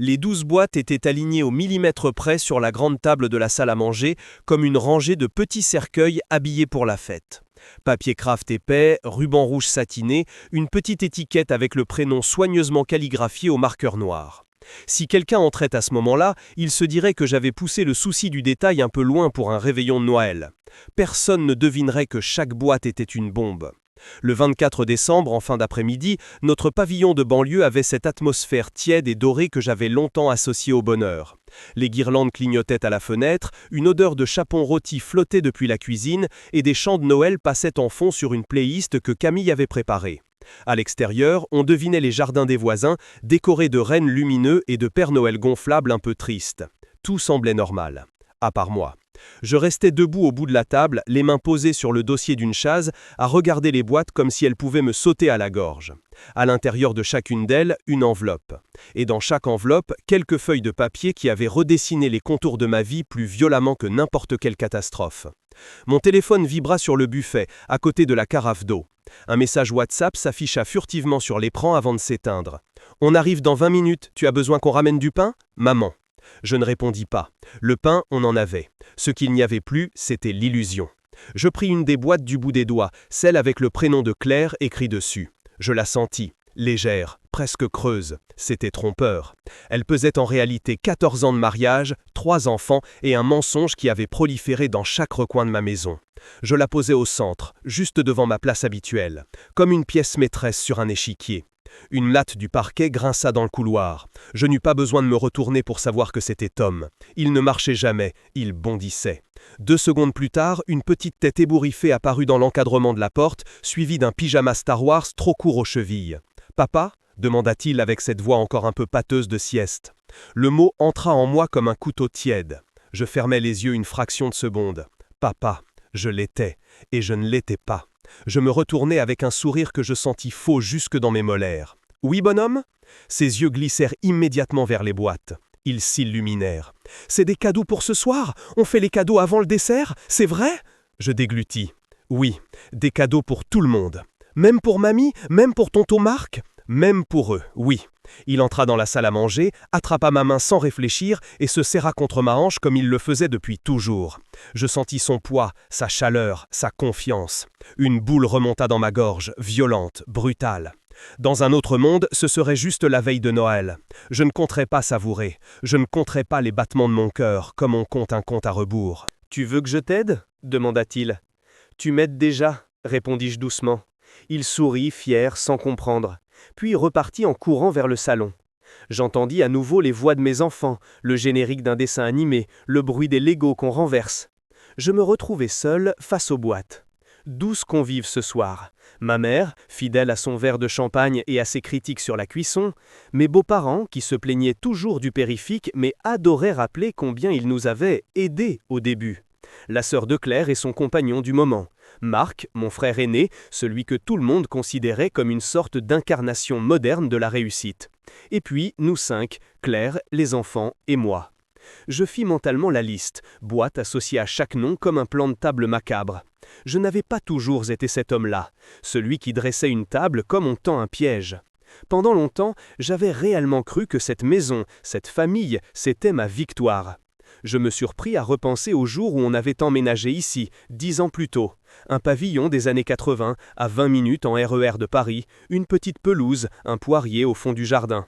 Les 12 boîtes étaient alignées au millimètre près sur la grande table de la salle à manger, comme une rangée de petits cercueils habillés pour la fête. Papier craft épais, ruban rouge satiné, une petite étiquette avec le prénom soigneusement calligraphié au marqueur noir. Si quelqu'un entrait à ce moment-là, il se dirait que j'avais poussé le souci du détail un peu loin pour un réveillon de Noël. Personne ne devinerait que chaque boîte était une bombe. Le 24 décembre, en fin d'après-midi, notre pavillon de banlieue avait cette atmosphère tiède et dorée que j'avais longtemps associée au bonheur. Les guirlandes clignotaient à la fenêtre, une odeur de chapon rôti flottait depuis la cuisine et des chants de Noël passaient en fond sur une playlist que Camille avait préparée. À l'extérieur, on devinait les jardins des voisins, décorés de rennes lumineux et de Père Noël gonflables un peu tristes. Tout semblait normal, à part moi. Je restais debout au bout de la table, les mains posées sur le dossier d'une chaise, à regarder les boîtes comme si elles pouvaient me sauter à la gorge. À l'intérieur de chacune d'elles, une enveloppe. Et dans chaque enveloppe, quelques feuilles de papier qui avaient redessiné les contours de ma vie plus violemment que n'importe quelle catastrophe. Mon téléphone vibra sur le buffet, à côté de la carafe d'eau. Un message WhatsApp s'afficha furtivement sur l'écran avant de s'éteindre. « On arrive dans 20 minutes, tu as besoin qu'on ramène du pain ? Maman. » Je ne répondis pas. Le pain, on en avait. Ce qu'il n'y avait plus, c'était l'illusion. Je pris une des boîtes du bout des doigts, celle avec le prénom de Claire écrit dessus. Je la sentis, légère, presque creuse. C'était trompeur. Elle pesait en réalité 14 ans de mariage, 3 enfants et un mensonge qui avait proliféré dans chaque recoin de ma maison. Je la posai au centre, juste devant ma place habituelle, comme une pièce maîtresse sur un échiquier. Une latte du parquet grinça dans le couloir. Je n'eus pas besoin de me retourner pour savoir que c'était Tom. Il ne marchait jamais, il bondissait. 2 secondes plus tard, une petite tête ébouriffée apparut dans l'encadrement de la porte, suivie d'un pyjama Star Wars trop court aux chevilles. « Papa ?» demanda-t-il avec cette voix encore un peu pâteuse de sieste. Le mot entra en moi comme un couteau tiède. Je fermai les yeux une fraction de seconde. « Papa !» Je l'étais, et je ne l'étais pas. Je me retournai avec un sourire que je sentis faux jusque dans mes molaires. « Oui, bonhomme ?» Ses yeux glissèrent immédiatement vers les boîtes. Ils s'illuminèrent. « C'est des cadeaux pour ce soir ? On fait les cadeaux avant le dessert ? C'est vrai ?» Je déglutis. « Oui, des cadeaux pour tout le monde. Même pour mamie ? Même pour tonton Marc ? Même pour eux, oui. » Il entra dans la salle à manger, attrapa ma main sans réfléchir et se serra contre ma hanche comme il le faisait depuis toujours. Je sentis son poids, sa chaleur, sa confiance. Une boule remonta dans ma gorge, violente, brutale. Dans un autre monde, ce serait juste la veille de Noël. Je ne compterais pas savourer. Je ne compterais pas les battements de mon cœur, comme on compte un compte à rebours. « Tu veux que je t'aide ?» demanda-t-il. « Tu m'aides déjà » répondis-je doucement. Il sourit, fier, sans comprendre. Puis repartit en courant vers le salon. J'entendis à nouveau les voix de mes enfants, le générique d'un dessin animé, le bruit des Legos qu'on renverse. Je me retrouvai seul face aux boîtes. 12 convives ce soir. Ma mère, fidèle à son verre de champagne et à ses critiques sur la cuisson, mes beaux-parents, qui se plaignaient toujours du périphérique mais adoraient rappeler combien ils nous avaient aidés au début. La sœur de Claire et son compagnon du moment. Marc, mon frère aîné, celui que tout le monde considérait comme une sorte d'incarnation moderne de la réussite. Et puis, nous 5, Claire, les enfants et moi. Je fis mentalement la liste, boîte associée à chaque nom comme un plan de table macabre. Je n'avais pas toujours été cet homme-là, celui qui dressait une table comme on tend un piège. Pendant longtemps, j'avais réellement cru que cette maison, cette famille, c'était ma victoire. Je me surpris à repenser au jour où on avait emménagé ici, 10 ans plus tôt. Un pavillon des années 80, à 20 minutes en RER de Paris, une petite pelouse, un poirier au fond du jardin.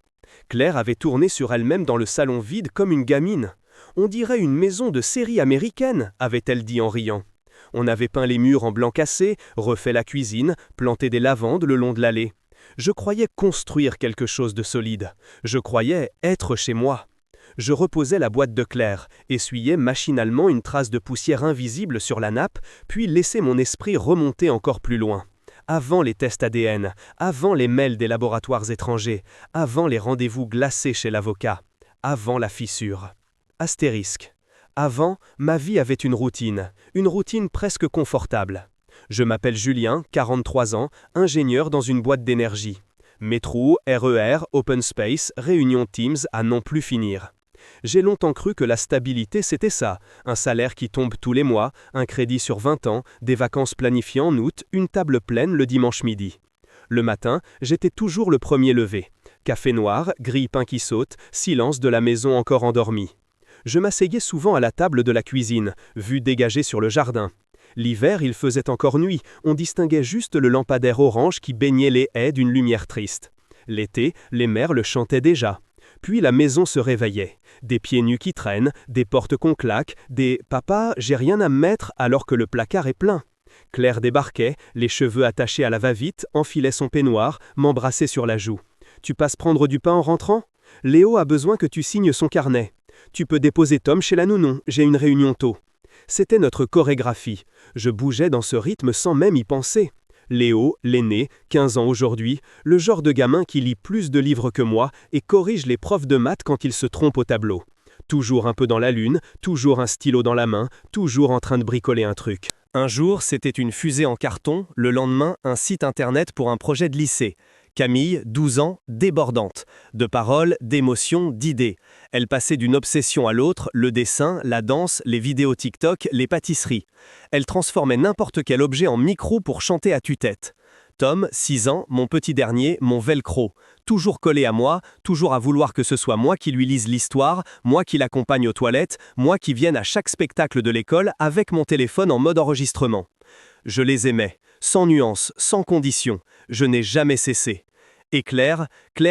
Claire avait tourné sur elle-même dans le salon vide comme une gamine. On dirait une maison de série américaine, avait-elle dit en riant. On avait peint les murs en blanc cassé, refait la cuisine, planté des lavandes le long de l'allée. Je croyais construire quelque chose de solide. Je croyais être chez moi. Je reposais la boîte de Claire, essuyais machinalement une trace de poussière invisible sur la nappe, puis laissais mon esprit remonter encore plus loin. Avant les tests ADN, avant les mails des laboratoires étrangers, avant les rendez-vous glacés chez l'avocat, avant la fissure. Astérisque. Avant, ma vie avait une routine presque confortable. Je m'appelle Julien, 43 ans, ingénieur dans une boîte d'énergie. Métro, RER, Open Space, réunion Teams à n'en plus finir. J'ai longtemps cru que la stabilité c'était ça, un salaire qui tombe tous les mois, un crédit sur 20 ans, des vacances planifiées en août, une table pleine le dimanche midi. Le matin, j'étais toujours le premier levé. Café noir, grille-pain qui saute, silence de la maison encore endormie. Je m'asseyais souvent à la table de la cuisine, vue dégagée sur le jardin. L'hiver, il faisait encore nuit, on distinguait juste le lampadaire orange qui baignait les haies d'une lumière triste. L'été, les merles chantaient déjà. Puis la maison se réveillait. Des pieds nus qui traînent, des portes qu'on claque, des « Papa, j'ai rien à me mettre alors que le placard est plein ». Claire débarquait, les cheveux attachés à la va-vite, enfilait son peignoir, m'embrassait sur la joue. « Tu passes prendre du pain en rentrant ? Léo a besoin que tu signes son carnet. Tu peux déposer Tom chez la nounou, j'ai une réunion tôt. » C'était notre chorégraphie. Je bougeais dans ce rythme sans même y penser. Léo, l'aîné, 15 ans aujourd'hui, le genre de gamin qui lit plus de livres que moi et corrige les profs de maths quand ils se trompent au tableau. Toujours un peu dans la lune, toujours un stylo dans la main, toujours en train de bricoler un truc. Un jour, c'était une fusée en carton, le lendemain, un site internet pour un projet de lycée. Camille, 12 ans, débordante. De paroles, d'émotions, d'idées. Elle passait d'une obsession à l'autre, le dessin, la danse, les vidéos TikTok, les pâtisseries. Elle transformait n'importe quel objet en micro pour chanter à tue-tête. Tom, 6 ans, mon petit dernier, mon velcro. Toujours collé à moi, toujours à vouloir que ce soit moi qui lui lise l'histoire, moi qui l'accompagne aux toilettes, moi qui vienne à chaque spectacle de l'école avec mon téléphone en mode enregistrement. Je les aimais, sans nuance, sans condition. Je n'ai jamais cessé. Et Claire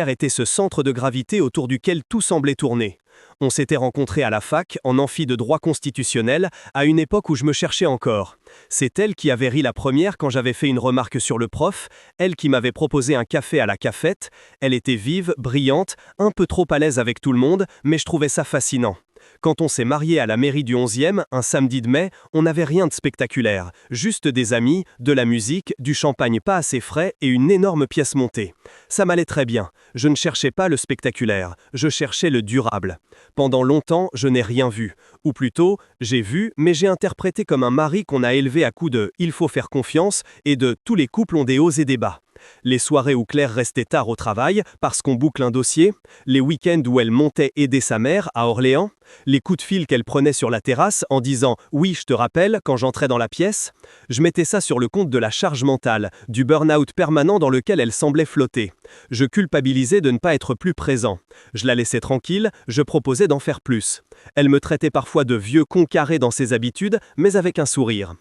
était ce centre de gravité autour duquel tout semblait tourner. On s'était rencontrés à la fac, en amphi de droit constitutionnel, à une époque où je me cherchais encore. C'est elle qui avait ri la première quand j'avais fait une remarque sur le prof, elle qui m'avait proposé un café à la cafette. Elle était vive, brillante, un peu trop à l'aise avec tout le monde, mais je trouvais ça fascinant. Quand on s'est marié à la mairie du 11e, un samedi de mai, on n'avait rien de spectaculaire. Juste des amis, de la musique, du champagne pas assez frais et une énorme pièce montée. Ça m'allait très bien. Je ne cherchais pas le spectaculaire, je cherchais le durable. Pendant longtemps, je n'ai rien vu. Ou plutôt, j'ai vu, mais j'ai interprété comme un mari qu'on a élevé à coups de « il faut faire confiance » et de « tous les couples ont des hauts et des bas ». Les soirées où Claire restait tard au travail parce qu'on boucle un dossier, les week-ends où elle montait aider sa mère à Orléans, les coups de fil qu'elle prenait sur la terrasse en disant « oui, je te rappelle » quand j'entrais dans la pièce, je mettais ça sur le compte de la charge mentale, du burn-out permanent dans lequel elle semblait flotter. Je culpabilisais de ne pas être plus présent. Je la laissais tranquille, je proposais d'en faire plus. Elle me traitait parfois de vieux con carré dans ses habitudes, mais avec un sourire.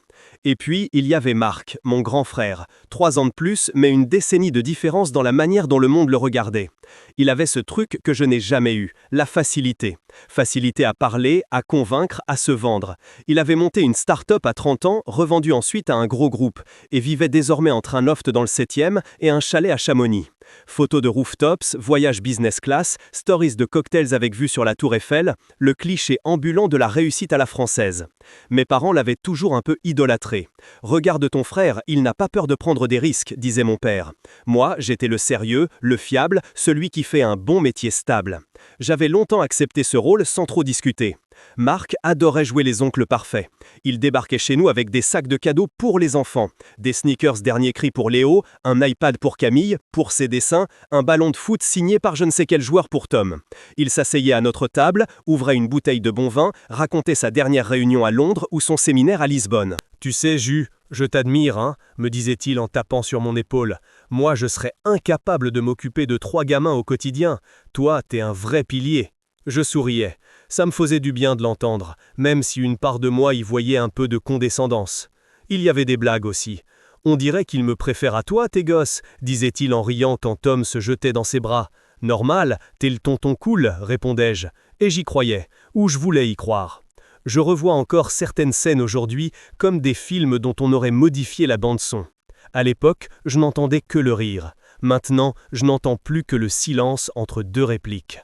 Et puis, il y avait Marc, mon grand frère. 3 ans de plus, mais une décennie de différence dans la manière dont le monde le regardait. Il avait ce truc que je n'ai jamais eu, la facilité. Facilité à parler, à convaincre, à se vendre. Il avait monté une start-up à 30 ans, revendue ensuite à un gros groupe, et vivait désormais entre un loft dans le 7e et un chalet à Chamonix. Photos de rooftops, voyages business class, stories de cocktails avec vue sur la Tour Eiffel, le cliché ambulant de la réussite à la française. Mes parents l'avaient toujours un peu idolâtré. « Regarde ton frère, il n'a pas peur de prendre des risques », disait mon père. Moi, j'étais le sérieux, le fiable, celui qui fait un bon métier stable. J'avais longtemps accepté ce rôle sans trop discuter. Marc adorait jouer les oncles parfaits. Il débarquait chez nous avec des sacs de cadeaux pour les enfants. Des sneakers dernier cri pour Léo, un iPad pour Camille, pour ses dessins, un ballon de foot signé par je ne sais quel joueur pour Tom. Il s'asseyait à notre table, ouvrait une bouteille de bon vin, racontait sa dernière réunion à Londres ou son séminaire à Lisbonne. « Tu sais, Jus, je t'admire, hein ?» me disait-il en tapant sur mon épaule. « Moi, je serais incapable de m'occuper de 3 gamins au quotidien. Toi, t'es un vrai pilier. » Je souriais. Ça me faisait du bien de l'entendre, même si une part de moi y voyait un peu de condescendance. Il y avait des blagues aussi. « On dirait qu'il me préfère à toi, tes gosses », disait-il en riant quand Tom se jetait dans ses bras. « Normal, t'es le tonton cool », répondais-je. Et j'y croyais, ou je voulais y croire. Je revois encore certaines scènes aujourd'hui comme des films dont on aurait modifié la bande-son. À l'époque, je n'entendais que le rire. Maintenant, je n'entends plus que le silence entre 2 répliques.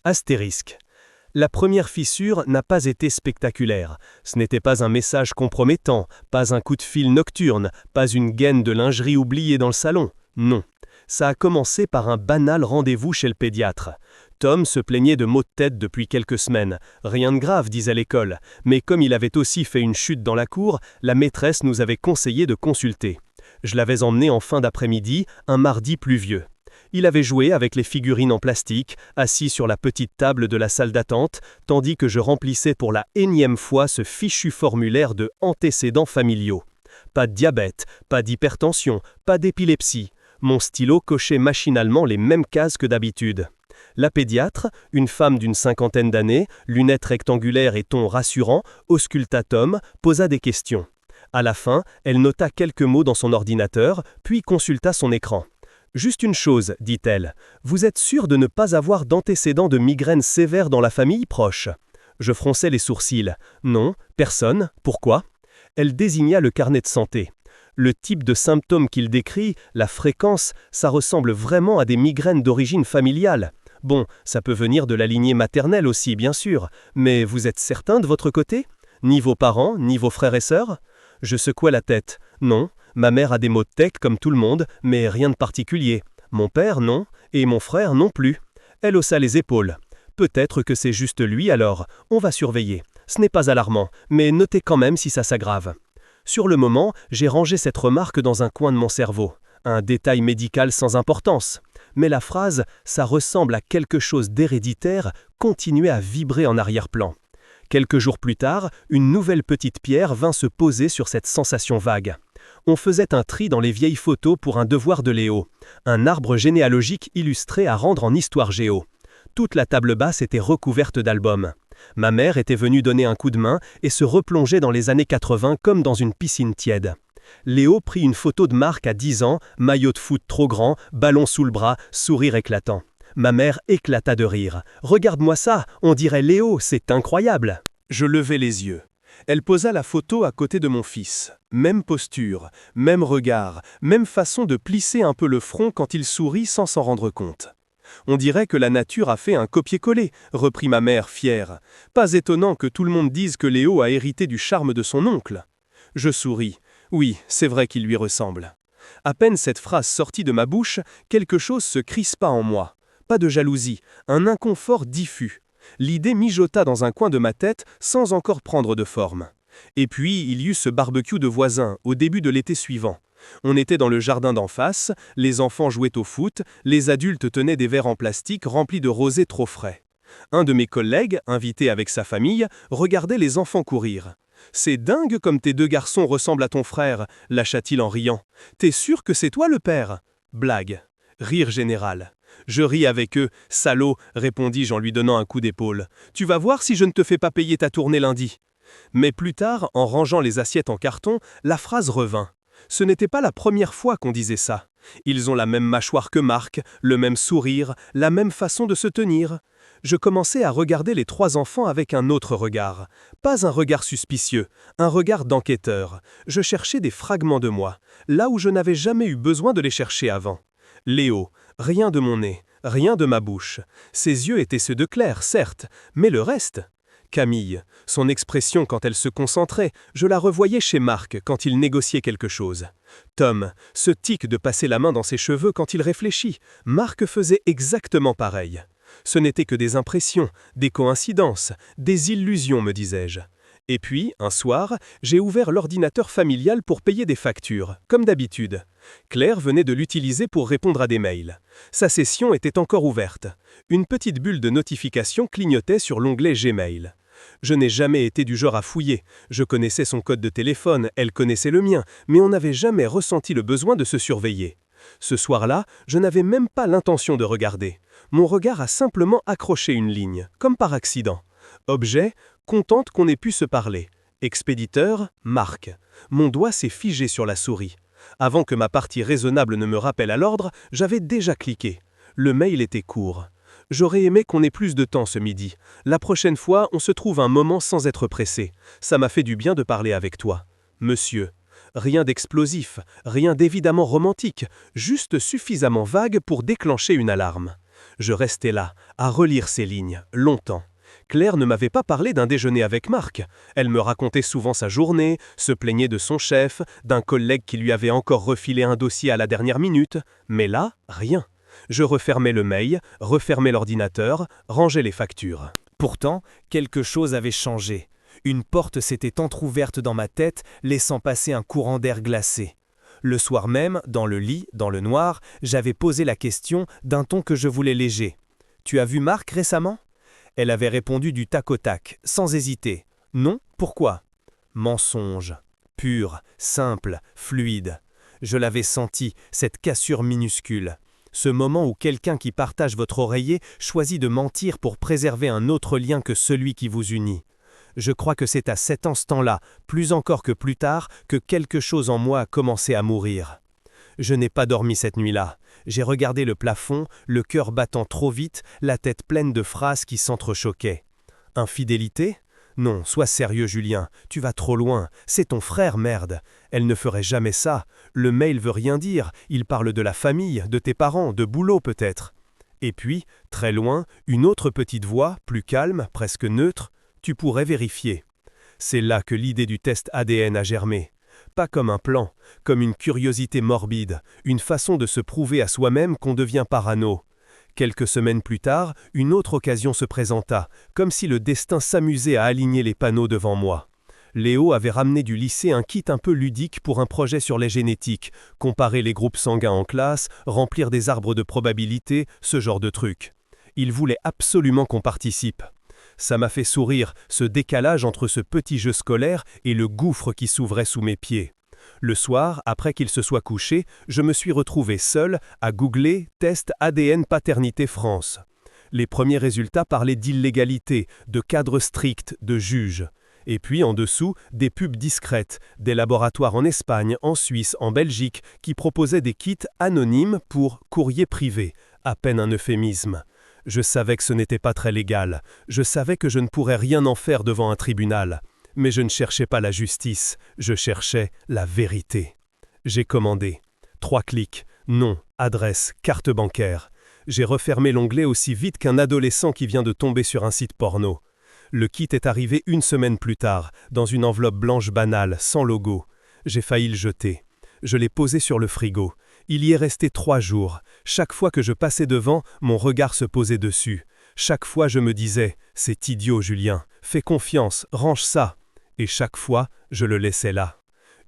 Astérisque. La première fissure n'a pas été spectaculaire. Ce n'était pas un message compromettant, pas un coup de fil nocturne, pas une gaine de lingerie oubliée dans le salon. Non. Ça a commencé par un banal rendez-vous chez le pédiatre. Tom se plaignait de maux de tête depuis quelques semaines. Rien de grave, disait l'école. Mais comme il avait aussi fait une chute dans la cour, la maîtresse nous avait conseillé de consulter. Je l'avais emmené en fin d'après-midi, un mardi pluvieux. Il avait joué avec les figurines en plastique, assis sur la petite table de la salle d'attente, tandis que je remplissais pour la énième fois ce fichu formulaire de antécédents familiaux. Pas de diabète, pas d'hypertension, pas d'épilepsie. Mon stylo cochait machinalement les mêmes cases que d'habitude. La pédiatre, une femme d'une cinquantaine d'années, lunettes rectangulaires et ton rassurant, auscultatum, posa des questions. À la fin, elle nota quelques mots dans son ordinateur, puis consulta son écran. « Juste une chose, dit-elle. Vous êtes sûr de ne pas avoir d'antécédents de migraine sévère dans la famille proche ?» Je fronçai les sourcils. « Non, personne. Pourquoi ?» Elle désigna le carnet de santé. Le type de symptômes qu'il décrit, la fréquence, ça ressemble vraiment à des migraines d'origine familiale. Bon, ça peut venir de la lignée maternelle aussi, bien sûr, mais vous êtes certain de votre côté? Ni vos parents, ni vos frères et sœurs? Je secouai la tête. Non, ma mère a des maux de tête comme tout le monde, mais rien de particulier. Mon père, non, et mon frère non plus. Elle haussa les épaules. Peut-être que c'est juste lui alors, on va surveiller. Ce n'est pas alarmant, mais notez quand même si ça s'aggrave. Sur le moment, j'ai rangé cette remarque dans un coin de mon cerveau. Un détail médical sans importance. Mais la phrase « ça ressemble à quelque chose d'héréditaire » continuait à vibrer en arrière-plan. Quelques jours plus tard, une nouvelle petite pierre vint se poser sur cette sensation vague. On faisait un tri dans les vieilles photos pour un devoir de Léo, un arbre généalogique illustré à rendre en histoire géo. Toute la table basse était recouverte d'albums. Ma mère était venue donner un coup de main et se replongeait dans les années 80 comme dans une piscine tiède. Léo prit une photo de Marc à 10 ans, maillot de foot trop grand, ballon sous le bras, sourire éclatant. Ma mère éclata de rire. « Regarde-moi ça, on dirait Léo, c'est incroyable !» Je levai les yeux. Elle posa la photo à côté de mon fils. Même posture, même regard, même façon de plisser un peu le front quand il sourit sans s'en rendre compte. « On dirait que la nature a fait un copier-coller », reprit ma mère fière. « Pas étonnant que tout le monde dise que Léo a hérité du charme de son oncle. » Je souris. Oui, c'est vrai qu'il lui ressemble. À peine cette phrase sortie de ma bouche, quelque chose se crispa en moi. Pas de jalousie, un inconfort diffus. L'idée mijota dans un coin de ma tête sans encore prendre de forme. Et puis, il y eut ce barbecue de voisins, au début de l'été suivant. On était dans le jardin d'en face, les enfants jouaient au foot, les adultes tenaient des verres en plastique remplis de rosé trop frais. Un de mes collègues, invité avec sa famille, regardait les enfants courir. « C'est dingue comme tes deux garçons ressemblent à ton frère », lâcha-t-il en riant. « T'es sûr que c'est toi le père ?» Blague. Rire général. Je ris avec eux. « Salaud », répondis-je en lui donnant un coup d'épaule. « Tu vas voir si je ne te fais pas payer ta tournée lundi. » Mais plus tard, en rangeant les assiettes en carton, la phrase revint. Ce n'était pas la première fois qu'on disait ça. Ils ont la même mâchoire que Marc, le même sourire, la même façon de se tenir. Je commençais à regarder les trois enfants avec un autre regard. Pas un regard suspicieux, un regard d'enquêteur. Je cherchais des fragments de moi, là où je n'avais jamais eu besoin de les chercher avant. Léo, rien de mon nez, rien de ma bouche. Ses yeux étaient ceux de Claire, certes, mais le reste... Camille, son expression quand elle se concentrait, je la revoyais chez Marc quand il négociait quelque chose. Tom, ce tic de passer la main dans ses cheveux quand il réfléchit, Marc faisait exactement pareil. Ce n'étaient que des impressions, des coïncidences, des illusions, me disais-je. Et puis, un soir, j'ai ouvert l'ordinateur familial pour payer des factures, comme d'habitude. Claire venait de l'utiliser pour répondre à des mails. Sa session était encore ouverte. Une petite bulle de notification clignotait sur l'onglet Gmail. Je n'ai jamais été du genre à fouiller. Je connaissais son code de téléphone, elle connaissait le mien, mais on n'avait jamais ressenti le besoin de se surveiller. Ce soir-là, je n'avais même pas l'intention de regarder. Mon regard a simplement accroché une ligne, comme par accident. Objet, contente qu'on ait pu se parler. Expéditeur, Marc. Mon doigt s'est figé sur la souris. Avant que ma partie raisonnable ne me rappelle à l'ordre, j'avais déjà cliqué. Le mail était court. J'aurais aimé qu'on ait plus de temps ce midi. La prochaine fois, on se trouve un moment sans être pressé. Ça m'a fait du bien de parler avec toi. Monsieur. Rien d'explosif, rien d'évidemment romantique, juste suffisamment vague pour déclencher une alarme. Je restais là, à relire ces lignes, longtemps. Claire ne m'avait pas parlé d'un déjeuner avec Marc. Elle me racontait souvent sa journée, se plaignait de son chef, d'un collègue qui lui avait encore refilé un dossier à la dernière minute. Mais là, rien. Je refermais le mail, refermais l'ordinateur, rangeais les factures. Pourtant, quelque chose avait changé. Une porte s'était entr'ouverte dans ma tête, laissant passer un courant d'air glacé. Le soir même, dans le lit, dans le noir, j'avais posé la question d'un ton que je voulais léger. « Tu as vu Marc récemment ?» Elle avait répondu du tac au tac, sans hésiter. « Non, pourquoi ?» Mensonge. Pur, simple, fluide. Je l'avais senti, cette cassure minuscule. Ce moment où quelqu'un qui partage votre oreiller choisit de mentir pour préserver un autre lien que celui qui vous unit. Je crois que c'est à cet instant-là, plus encore que plus tard, que quelque chose en moi a commencé à mourir. Je n'ai pas dormi cette nuit-là. J'ai regardé le plafond, le cœur battant trop vite, la tête pleine de phrases qui s'entrechoquaient. Infidélité ? Non, sois sérieux Julien, tu vas trop loin, c'est ton frère, merde. Elle ne ferait jamais ça. Le mail veut rien dire, il parle de la famille, de tes parents, de boulot peut-être. Et puis, très loin, une autre petite voix, plus calme, presque neutre, tu pourrais vérifier. C'est là que l'idée du test ADN a germé. Pas comme un plan, comme une curiosité morbide, une façon de se prouver à soi-même qu'on devient parano. Quelques semaines plus tard, une autre occasion se présenta, comme si le destin s'amusait à aligner les panneaux devant moi. Léo avait ramené du lycée un kit un peu ludique pour un projet sur les génétiques, comparer les groupes sanguins en classe, remplir des arbres de probabilité, ce genre de trucs. Il voulait absolument qu'on participe. Ça m'a fait sourire, ce décalage entre ce petit jeu scolaire et le gouffre qui s'ouvrait sous mes pieds. Le soir, après qu'il se soit couché, je me suis retrouvé seul à googler « Test ADN Paternité France ». Les premiers résultats parlaient d'illégalité, de cadres stricts, de juges. Et puis en dessous, des pubs discrètes, des laboratoires en Espagne, en Suisse, en Belgique, qui proposaient des kits anonymes pour « courrier privé », à peine un euphémisme. Je savais que ce n'était pas très légal, je savais que je ne pourrais rien en faire devant un tribunal. Mais je ne cherchais pas la justice, je cherchais la vérité. J'ai commandé. 3 clics, nom, adresse, carte bancaire. J'ai refermé l'onglet aussi vite qu'un adolescent qui vient de tomber sur un site porno. Le kit est arrivé 1 semaine plus tard, dans une enveloppe blanche banale, sans logo. J'ai failli le jeter. Je l'ai posé sur le frigo. Il y est resté 3 jours. Chaque fois que je passais devant, mon regard se posait dessus. Chaque fois je me disais « C'est idiot Julien, fais confiance, range ça ». Et chaque fois, je le laissais là.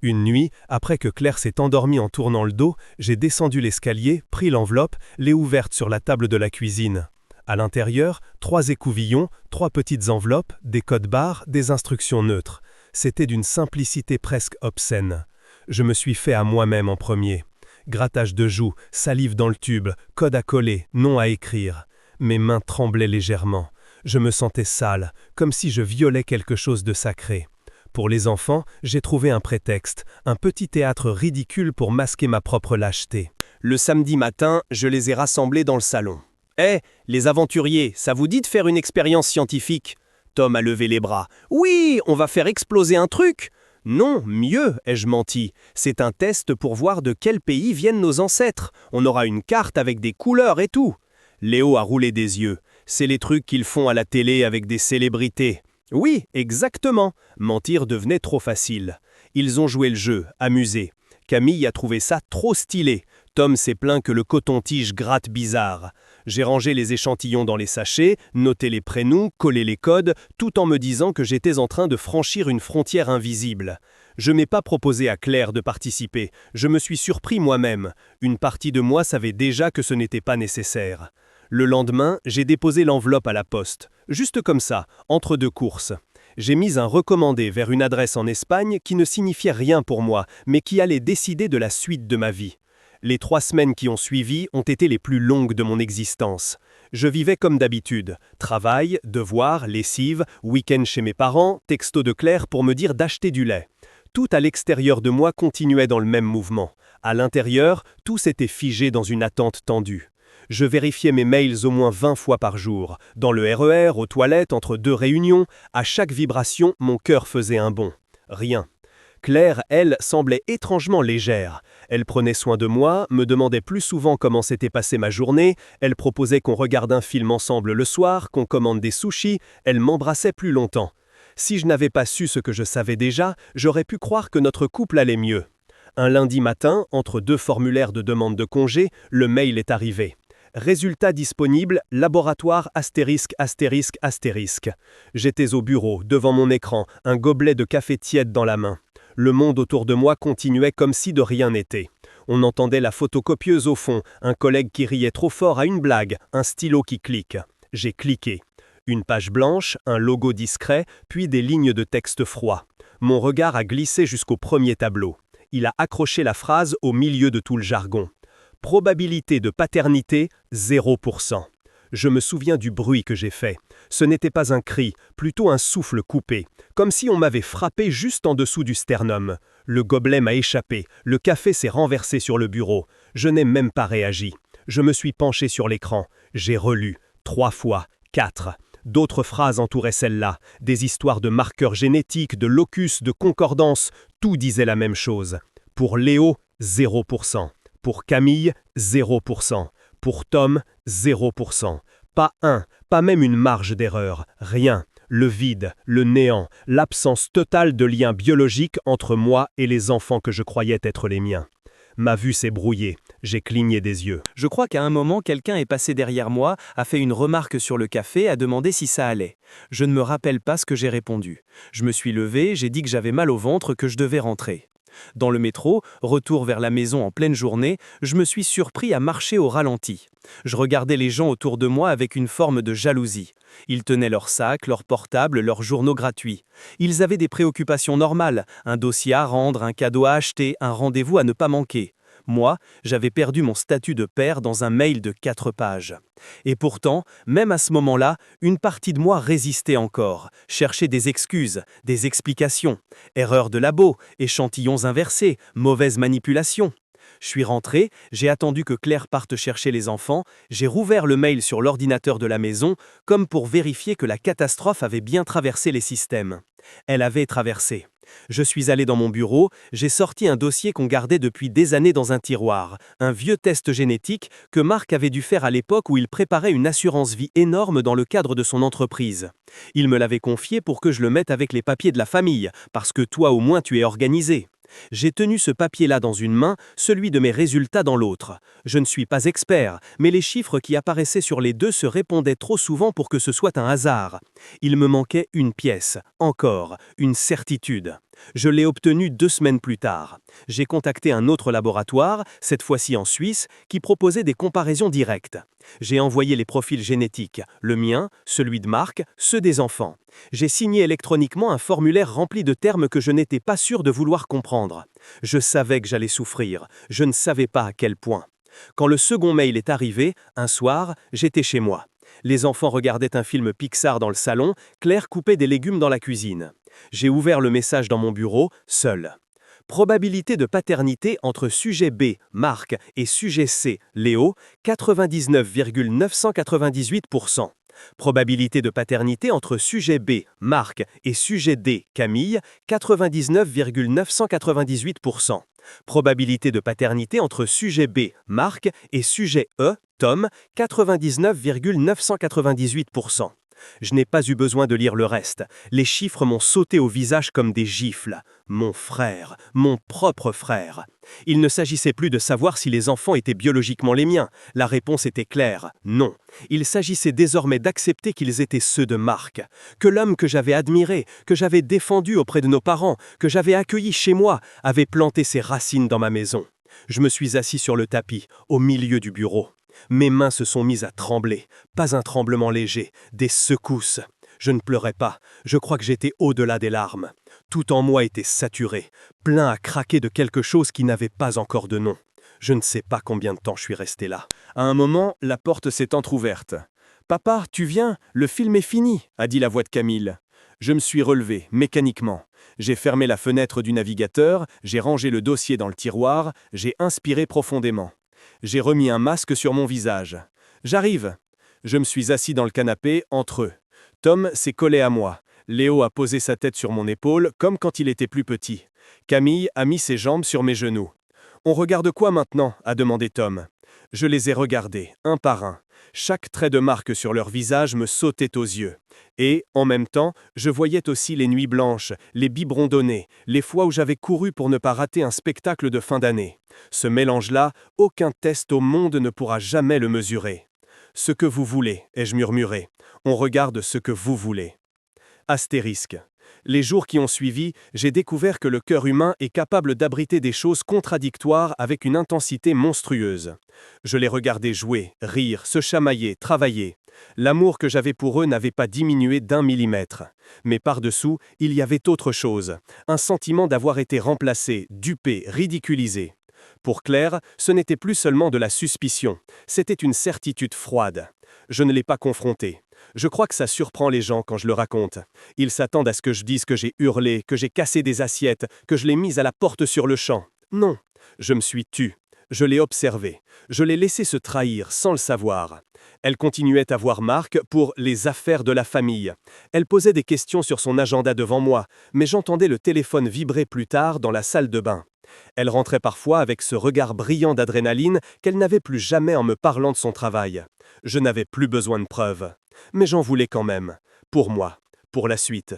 Une nuit, après que Claire s'est endormie en tournant le dos, j'ai descendu l'escalier, pris l'enveloppe, l'ai ouverte sur la table de la cuisine. À l'intérieur, 3 écouvillons, 3 petites enveloppes, des codes barres, des instructions neutres. C'était d'une simplicité presque obscène. Je me suis fait à moi-même en premier. Grattage de joues, salive dans le tube, code à coller, nom à écrire. Mes mains tremblaient légèrement. Je me sentais sale, comme si je violais quelque chose de sacré. Pour les enfants, j'ai trouvé un prétexte, un petit théâtre ridicule pour masquer ma propre lâcheté. Le samedi matin, je les ai rassemblés dans le salon. « Hé, les aventuriers, ça vous dit de faire une expérience scientifique ?» Tom a levé les bras. « Oui, on va faire exploser un truc !» « Non, mieux, ai-je menti. C'est un test pour voir de quel pays viennent nos ancêtres. On aura une carte avec des couleurs et tout. » Léo a roulé des yeux. « C'est les trucs qu'ils font à la télé avec des célébrités. » Oui, exactement. Mentir devenait trop facile. Ils ont joué le jeu, amusé. Camille a trouvé ça trop stylé. Tom s'est plaint que le coton-tige gratte bizarre. J'ai rangé les échantillons dans les sachets, noté les prénoms, collé les codes, tout en me disant que j'étais en train de franchir une frontière invisible. Je n'ai pas proposé à Claire de participer. Je me suis surpris moi-même. Une partie de moi savait déjà que ce n'était pas nécessaire. Le lendemain, j'ai déposé l'enveloppe à la poste. Juste comme ça, entre 2 courses. J'ai mis un recommandé vers une adresse en Espagne qui ne signifiait rien pour moi, mais qui allait décider de la suite de ma vie. Les 3 semaines qui ont suivi ont été les plus longues de mon existence. Je vivais comme d'habitude. Travail, devoirs, lessive, week-end chez mes parents, texto de Claire pour me dire d'acheter du lait. Tout à l'extérieur de moi continuait dans le même mouvement. À l'intérieur, tout s'était figé dans une attente tendue. Je vérifiais mes mails au moins 20 fois par jour. Dans le RER, aux toilettes, entre 2 réunions, à chaque vibration, mon cœur faisait un bond. Rien. Claire, elle, semblait étrangement légère. Elle prenait soin de moi, me demandait plus souvent comment s'était passée ma journée, elle proposait qu'on regarde un film ensemble le soir, qu'on commande des sushis, elle m'embrassait plus longtemps. Si je n'avais pas su ce que je savais déjà, j'aurais pu croire que notre couple allait mieux. Un lundi matin, entre 2 formulaires de demande de congé, le mail est arrivé. Résultat disponible, laboratoire astérisque. J'étais au bureau, devant mon écran, un gobelet de café tiède dans la main. Le monde autour de moi continuait comme si de rien n'était. On entendait la photocopieuse au fond, un collègue qui riait trop fort à une blague, un stylo qui clique. J'ai cliqué. Une page blanche, un logo discret, puis des lignes de texte froid. Mon regard a glissé jusqu'au premier tableau. Il a accroché la phrase au milieu de tout le jargon. Probabilité de paternité, 0%. Je me souviens du bruit que j'ai fait. Ce n'était pas un cri, plutôt un souffle coupé, comme si on m'avait frappé juste en dessous du sternum. Le gobelet m'a échappé, le café s'est renversé sur le bureau. Je n'ai même pas réagi. Je me suis penché sur l'écran. J'ai relu. 3 fois, 4. D'autres phrases entouraient celle-là. Des histoires de marqueurs génétiques, de locus, de concordance. Tout disait la même chose. Pour Léo, 0%. Pour Camille, 0%. Pour Tom, 0%. Pas pas même une marge d'erreur. Rien. Le vide, le néant, l'absence totale de lien biologique entre moi et les enfants que je croyais être les miens. Ma vue s'est brouillée, j'ai cligné des yeux. Je crois qu'à un moment, quelqu'un est passé derrière moi, a fait une remarque sur le café, a demandé si ça allait. Je ne me rappelle pas ce que j'ai répondu. Je me suis levé, j'ai dit que j'avais mal au ventre, que je devais rentrer. Dans le métro, retour vers la maison en pleine journée, je me suis surpris à marcher au ralenti. Je regardais les gens autour de moi avec une forme de jalousie. Ils tenaient leurs sacs, leurs portables, leurs journaux gratuits. Ils avaient des préoccupations normales, un dossier à rendre, un cadeau à acheter, un rendez-vous à ne pas manquer. Moi, j'avais perdu mon statut de père dans un mail de 4 pages. Et pourtant, même à ce moment-là, une partie de moi résistait encore, cherchait des excuses, des explications. Erreur de labo, échantillons inversés, mauvaise manipulation. Je suis rentré, j'ai attendu que Claire parte chercher les enfants, j'ai rouvert le mail sur l'ordinateur de la maison, comme pour vérifier que la catastrophe avait bien traversé les systèmes. Elle avait traversé. Je suis allé dans mon bureau, j'ai sorti un dossier qu'on gardait depuis des années dans un tiroir, un vieux test génétique que Marc avait dû faire à l'époque où il préparait une assurance vie énorme dans le cadre de son entreprise. Il me l'avait confié pour que je le mette avec les papiers de la famille, parce que toi au moins tu es organisé. J'ai tenu ce papier-là dans une main, celui de mes résultats dans l'autre. Je ne suis pas expert, mais les chiffres qui apparaissaient sur les deux se répondaient trop souvent pour que ce soit un hasard. Il me manquait une pièce, encore, une certitude. Je l'ai obtenue 2 semaines plus tard. J'ai contacté un autre laboratoire, cette fois-ci en Suisse, qui proposait des comparaisons directes. J'ai envoyé les profils génétiques, le mien, celui de Marc, ceux des enfants. J'ai signé électroniquement un formulaire rempli de termes que je n'étais pas sûr de vouloir comprendre. Je savais que j'allais souffrir, je ne savais pas à quel point. Quand le second mail est arrivé, un soir, j'étais chez moi. Les enfants regardaient un film Pixar dans le salon, Claire coupait des légumes dans la cuisine. J'ai ouvert le message dans mon bureau, seul. Probabilité de paternité entre sujet B, Marc, et sujet C, Léo, 99,998%. Probabilité de paternité entre sujet B, Marc, et sujet D, Camille, 99,998%. Probabilité de paternité entre sujet B, Marc, et sujet E, Tom, 99,998%. Je n'ai pas eu besoin de lire le reste. Les chiffres m'ont sauté au visage comme des gifles. Mon frère, mon propre frère. Il ne s'agissait plus de savoir si les enfants étaient biologiquement les miens. La réponse était claire, non. Il s'agissait désormais d'accepter qu'ils étaient ceux de Marc. Que l'homme que j'avais admiré, que j'avais défendu auprès de nos parents, que j'avais accueilli chez moi, avait planté ses racines dans ma maison. Je me suis assis sur le tapis, au milieu du bureau. Mes mains se sont mises à trembler, pas un tremblement léger, des secousses. Je ne pleurais pas, je crois que j'étais au-delà des larmes. Tout en moi était saturé, plein à craquer de quelque chose qui n'avait pas encore de nom. Je ne sais pas combien de temps je suis resté là. À un moment, la porte s'est entr'ouverte. « Papa, tu viens, le film est fini », a dit la voix de Camille. Je me suis relevé, mécaniquement. J'ai fermé la fenêtre du navigateur, j'ai rangé le dossier dans le tiroir, j'ai inspiré profondément. J'ai remis un masque sur mon visage. « J'arrive !» Je me suis assis dans le canapé, entre eux. Tom s'est collé à moi. Léo a posé sa tête sur mon épaule, comme quand il était plus petit. Camille a mis ses jambes sur mes genoux. « On regarde quoi maintenant ?» a demandé Tom. Je les ai regardés, un par un. Chaque trait de marque sur leur visage me sautait aux yeux. Et, en même temps, je voyais aussi les nuits blanches, les biberons donnés, les fois où j'avais couru pour ne pas rater un spectacle de fin d'année. Ce mélange-là, aucun test au monde ne pourra jamais le mesurer. « Ce que vous voulez », ai-je murmuré. « On regarde ce que vous voulez. » Astérisque. Les jours qui ont suivi, j'ai découvert que le cœur humain est capable d'abriter des choses contradictoires avec une intensité monstrueuse. Je les regardais jouer, rire, se chamailler, travailler. L'amour que j'avais pour eux n'avait pas diminué d'1 millimètre. Mais par-dessous, il y avait autre chose, un sentiment d'avoir été remplacé, dupé, ridiculisé. Pour Claire, ce n'était plus seulement de la suspicion, c'était une certitude froide. Je ne l'ai pas confrontée. Je crois que ça surprend les gens quand je le raconte. Ils s'attendent à ce que je dise que j'ai hurlé, que j'ai cassé des assiettes, que je l'ai mise à la porte sur le champ. Non, je me suis tu. Je l'ai observé. Je l'ai laissé se trahir sans le savoir. Elle continuait à voir Marc pour les affaires de la famille. Elle posait des questions sur son agenda devant moi, mais j'entendais le téléphone vibrer plus tard dans la salle de bain. Elle rentrait parfois avec ce regard brillant d'adrénaline qu'elle n'avait plus jamais en me parlant de son travail. Je n'avais plus besoin de preuves. Mais j'en voulais quand même. Pour moi. Pour la suite.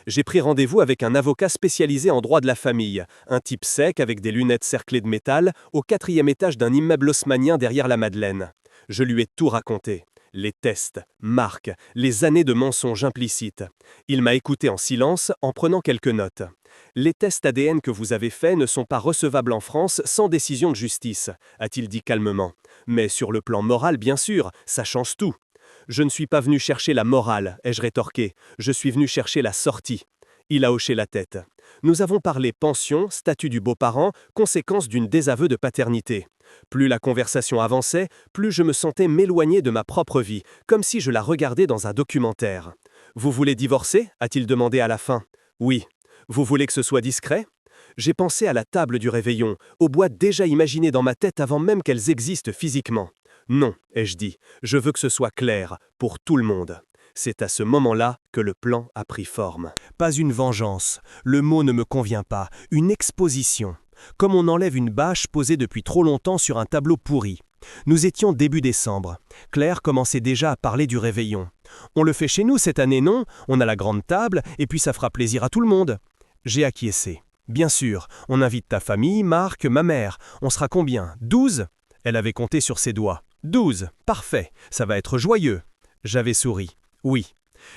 J'ai pris rendez-vous avec un avocat spécialisé en droit de la famille, un type sec avec des lunettes cerclées de métal, au 4e étage d'un immeuble haussmannien derrière la Madeleine. Je lui ai tout raconté. Les tests, Marc, les années de mensonges implicites. Il m'a écouté en silence en prenant quelques notes. Les tests ADN que vous avez faits ne sont pas recevables en France sans décision de justice, a-t-il dit calmement. Mais sur le plan moral, bien sûr, ça change tout. Je ne suis pas venu chercher la morale, ai-je rétorqué. Je suis venu chercher la sortie. Il a hoché la tête. Nous avons parlé pension, statut du beau-parent, conséquence d'une désaveu de paternité. Plus la conversation avançait, plus je me sentais m'éloigner de ma propre vie, comme si je la regardais dans un documentaire. « Vous voulez divorcer » a-t-il demandé à la fin. « Oui. Vous voulez que ce soit discret » J'ai pensé à la table du réveillon, aux boîtes déjà imaginées dans ma tête avant même qu'elles existent physiquement. Non, ai-je dit, je veux que ce soit clair, pour tout le monde. C'est à ce moment-là que le plan a pris forme. Pas une vengeance, le mot ne me convient pas, une exposition. Comme on enlève une bâche posée depuis trop longtemps sur un tableau pourri. Nous étions début décembre. Claire commençait déjà à parler du réveillon. On le fait chez nous cette année, non? On a la grande table, et puis ça fera plaisir à tout le monde. J'ai acquiescé. Bien sûr, on invite ta famille, Marc, ma mère. On sera combien? 12? Elle avait compté sur ses doigts. 12, parfait, ça va être joyeux. J'avais souri. Oui.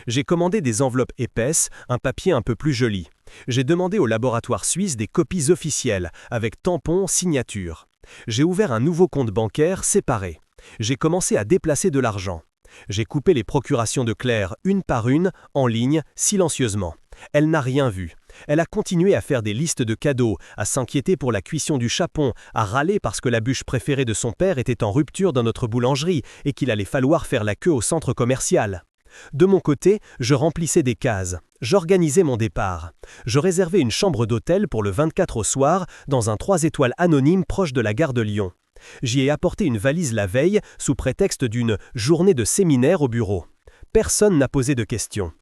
J'ai commandé des enveloppes épaisses, un papier un peu plus joli. J'ai demandé au laboratoire suisse des copies officielles, avec tampons, signature. J'ai ouvert un nouveau compte bancaire séparé. J'ai commencé à déplacer de l'argent. J'ai coupé les procurations de Claire une par une, en ligne, silencieusement. Elle n'a rien vu. Elle a continué à faire des listes de cadeaux, à s'inquiéter pour la cuisson du chapon, à râler parce que la bûche préférée de son père était en rupture dans notre boulangerie et qu'il allait falloir faire la queue au centre commercial. De mon côté, je remplissais des cases. J'organisais mon départ. Je réservais une chambre d'hôtel pour le 24 au soir dans un 3 étoiles anonyme proche de la gare de Lyon. J'y ai apporté une valise la veille sous prétexte d'une journée de séminaire au bureau. Personne n'a posé de questions.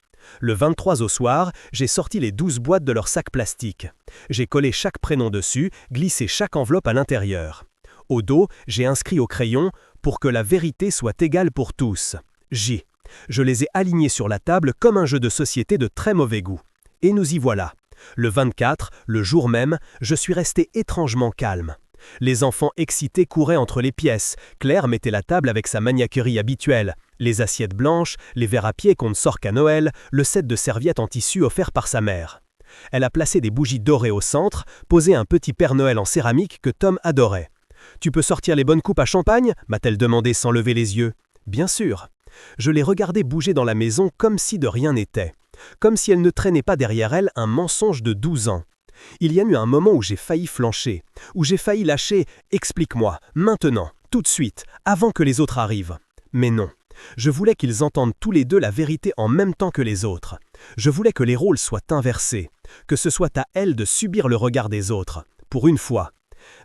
Le 23 au soir, j'ai sorti les 12 boîtes de leurs sacs plastiques. J'ai collé chaque prénom dessus, glissé chaque enveloppe à l'intérieur. Au dos, j'ai inscrit au crayon « Pour que la vérité soit égale pour tous ». J. Je les ai alignés sur la table comme un jeu de société de très mauvais goût. Et nous y voilà. Le 24, le jour même, je suis resté étrangement calme. Les enfants excités couraient entre les pièces. Claire mettait la table avec sa maniaquerie habituelle. Les assiettes blanches, les verres à pied qu'on ne sort qu'à Noël, le set de serviettes en tissu offert par sa mère. Elle a placé des bougies dorées au centre, posé un petit Père Noël en céramique que Tom adorait. « Tu peux sortir les bonnes coupes à champagne » m'a-t-elle demandé sans lever les yeux. « Bien sûr. » Je les regardais bouger dans la maison comme si de rien n'était. Comme si elle ne traînait pas derrière elle un mensonge de 12 ans. Il y a eu un moment où j'ai failli flancher, où j'ai failli lâcher « Explique-moi, maintenant, tout de suite, avant que les autres arrivent. » Mais non. Je voulais qu'ils entendent tous les deux la vérité en même temps que les autres. Je voulais que les rôles soient inversés, que ce soit à elle de subir le regard des autres, pour une fois.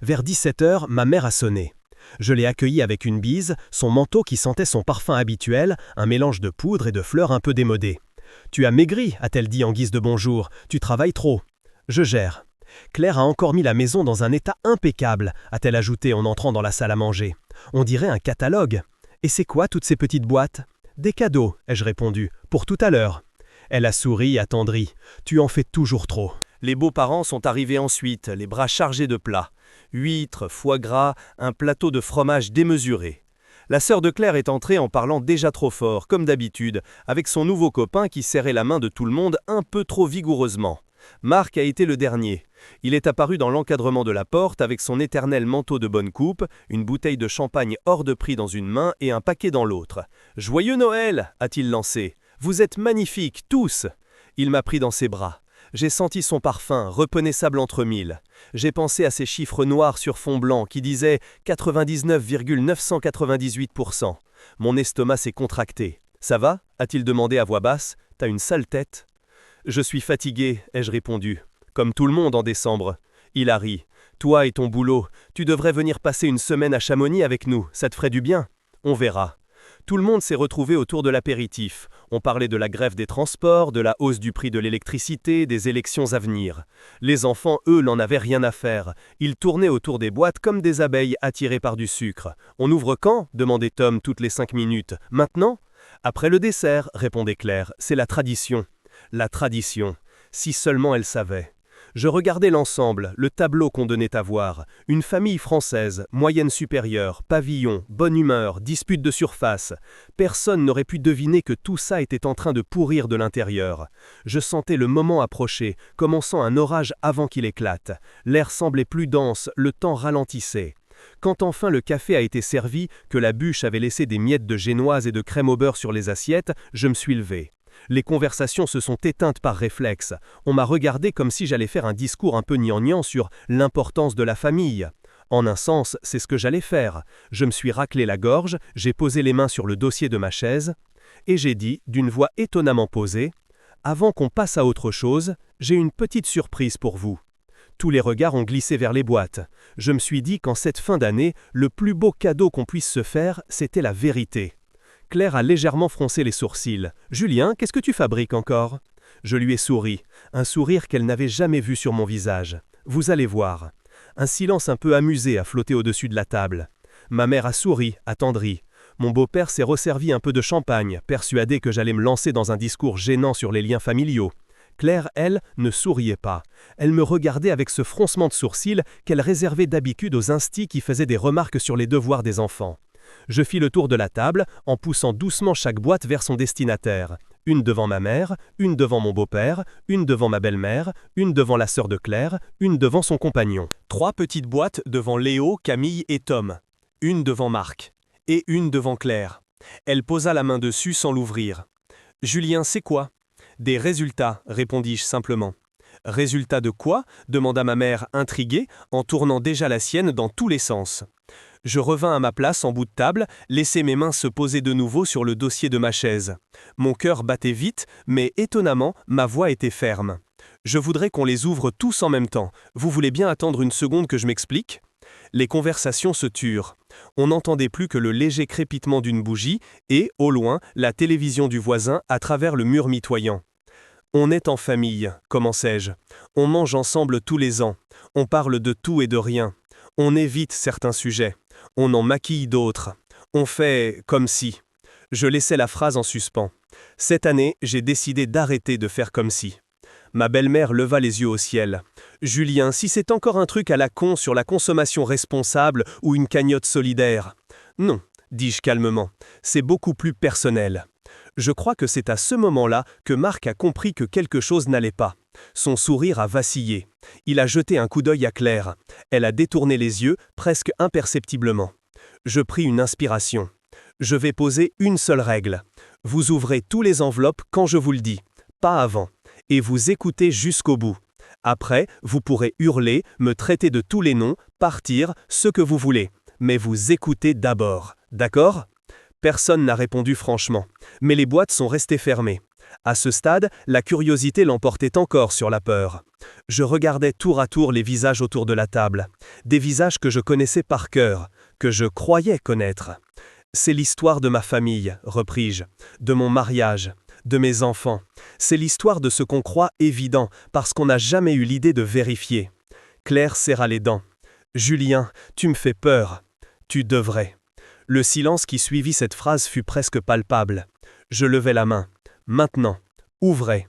Vers 17h, ma mère a sonné. Je l'ai accueillie avec une bise, son manteau qui sentait son parfum habituel, un mélange de poudre et de fleurs un peu démodées. « Tu as maigri » a-t-elle dit en guise de bonjour, « tu travailles trop. » Je gère. Claire a encore mis la maison dans un état impeccable, a-t-elle ajouté en entrant dans la salle à manger. On dirait un catalogue. Et c'est quoi toutes ces petites boîtes? Des cadeaux, ai-je répondu, pour tout à l'heure. Elle a souri, attendrie. Tu en fais toujours trop. Les beaux-parents sont arrivés ensuite, les bras chargés de plats. Huîtres, foie gras, un plateau de fromage démesuré. La sœur de Claire est entrée en parlant déjà trop fort, comme d'habitude, avec son nouveau copain qui serrait la main de tout le monde un peu trop vigoureusement. Marc a été le dernier. Il est apparu dans l'encadrement de la porte avec son éternel manteau de bonne coupe, une bouteille de champagne hors de prix dans une main et un paquet dans l'autre. « Joyeux Noël !» a-t-il lancé. « Vous êtes magnifiques, tous !» Il m'a pris dans ses bras. J'ai senti son parfum, reconnaissable entre mille. J'ai pensé à ces chiffres noirs sur fond blanc qui disaient 99,998%. Mon estomac s'est contracté. « Ça va ?» a-t-il demandé à voix basse. « T'as une sale tête ?» « Je suis fatigué », ai-je répondu. « Comme tout le monde en décembre. » Il a ri. « Toi et ton boulot, tu devrais venir passer une semaine à Chamonix avec nous, ça te ferait du bien. On verra. » Tout le monde s'est retrouvé autour de l'apéritif. On parlait de la grève des transports, de la hausse du prix de l'électricité, des élections à venir. Les enfants, eux, n'en avaient rien à faire. Ils tournaient autour des boîtes comme des abeilles attirées par du sucre. « On ouvre quand ?» demandait Tom toutes les 5 minutes. « Maintenant ?»« Après le dessert », répondait Claire. « C'est la tradition. » La tradition. Si seulement elle savait. Je regardais l'ensemble, le tableau qu'on donnait à voir. Une famille française, moyenne supérieure, pavillon, bonne humeur, dispute de surface. Personne n'aurait pu deviner que tout ça était en train de pourrir de l'intérieur. Je sentais le moment approcher, commençant un orage avant qu'il éclate. L'air semblait plus dense, le temps ralentissait. Quand enfin le café a été servi, que la bûche avait laissé des miettes de génoise et de crème au beurre sur les assiettes, je me suis levé. Les conversations se sont éteintes par réflexe. On m'a regardé comme si j'allais faire un discours un peu gnangnan sur l'importance de la famille. En un sens, c'est ce que j'allais faire. Je me suis raclé la gorge, j'ai posé les mains sur le dossier de ma chaise, et j'ai dit, d'une voix étonnamment posée, « Avant qu'on passe à autre chose, j'ai une petite surprise pour vous. » Tous les regards ont glissé vers les boîtes. Je me suis dit qu'en cette fin d'année, le plus beau cadeau qu'on puisse se faire, c'était la vérité. Claire a légèrement froncé les sourcils. « Julien, qu'est-ce que tu fabriques encore ?» Je lui ai souri, un sourire qu'elle n'avait jamais vu sur mon visage. « Vous allez voir. » Un silence un peu amusé a flotté au-dessus de la table. Ma mère a souri, attendrie. Mon beau-père s'est resservi un peu de champagne, persuadé que j'allais me lancer dans un discours gênant sur les liens familiaux. Claire, elle, ne souriait pas. Elle me regardait avec ce froncement de sourcils qu'elle réservait d'habitude aux instits qui faisaient des remarques sur les devoirs des enfants. Je fis le tour de la table, en poussant doucement chaque boîte vers son destinataire. Une devant ma mère, une devant mon beau-père, une devant ma belle-mère, une devant la sœur de Claire, une devant son compagnon. 3 petites boîtes devant Léo, Camille et Tom. Une devant Marc. Et une devant Claire. Elle posa la main dessus sans l'ouvrir. « Julien, c'est quoi ?»« Des résultats, répondis-je simplement. »« Résultats de quoi ?» demanda ma mère intriguée, en tournant déjà la sienne dans tous les sens. Je revins à ma place en bout de table, laissai mes mains se poser de nouveau sur le dossier de ma chaise. Mon cœur battait vite, mais étonnamment, ma voix était ferme. Je voudrais qu'on les ouvre tous en même temps. Vous voulez bien attendre une seconde que je m'explique ? Les conversations se turent. On n'entendait plus que le léger crépitement d'une bougie et, au loin, la télévision du voisin à travers le mur mitoyant. On est en famille, commençai-je. On mange ensemble tous les ans. On parle de tout et de rien. On évite certains sujets. On en maquille d'autres. On fait comme si. Je laissais la phrase en suspens. Cette année, j'ai décidé d'arrêter de faire comme si. Ma belle-mère leva les yeux au ciel. « Julien, si c'est encore un truc à la con sur la consommation responsable ou une cagnotte solidaire. » « Non, dis-je calmement, c'est beaucoup plus personnel. » Je crois que c'est à ce moment-là que Marc a compris que quelque chose n'allait pas. Son sourire a vacillé. Il a jeté un coup d'œil à Claire. Elle a détourné les yeux, presque imperceptiblement. Je pris une inspiration. Je vais poser une seule règle. Vous ouvrez tous les enveloppes quand je vous le dis, pas avant. Et vous écoutez jusqu'au bout. Après, vous pourrez hurler, me traiter de tous les noms, partir, ce que vous voulez. Mais vous écoutez d'abord. D'accord ? Personne n'a répondu franchement. Mais les boîtes sont restées fermées. À ce stade, la curiosité l'emportait encore sur la peur. Je regardais tour à tour les visages autour de la table. Des visages que je connaissais par cœur, que je croyais connaître. C'est l'histoire de ma famille, repris-je, de mon mariage, de mes enfants. C'est l'histoire de ce qu'on croit évident, parce qu'on n'a jamais eu l'idée de vérifier. Claire serra les dents. « Julien, tu me fais peur. Tu devrais. » Le silence qui suivit cette phrase fut presque palpable. Je levai la main. « Maintenant, ouvrez. »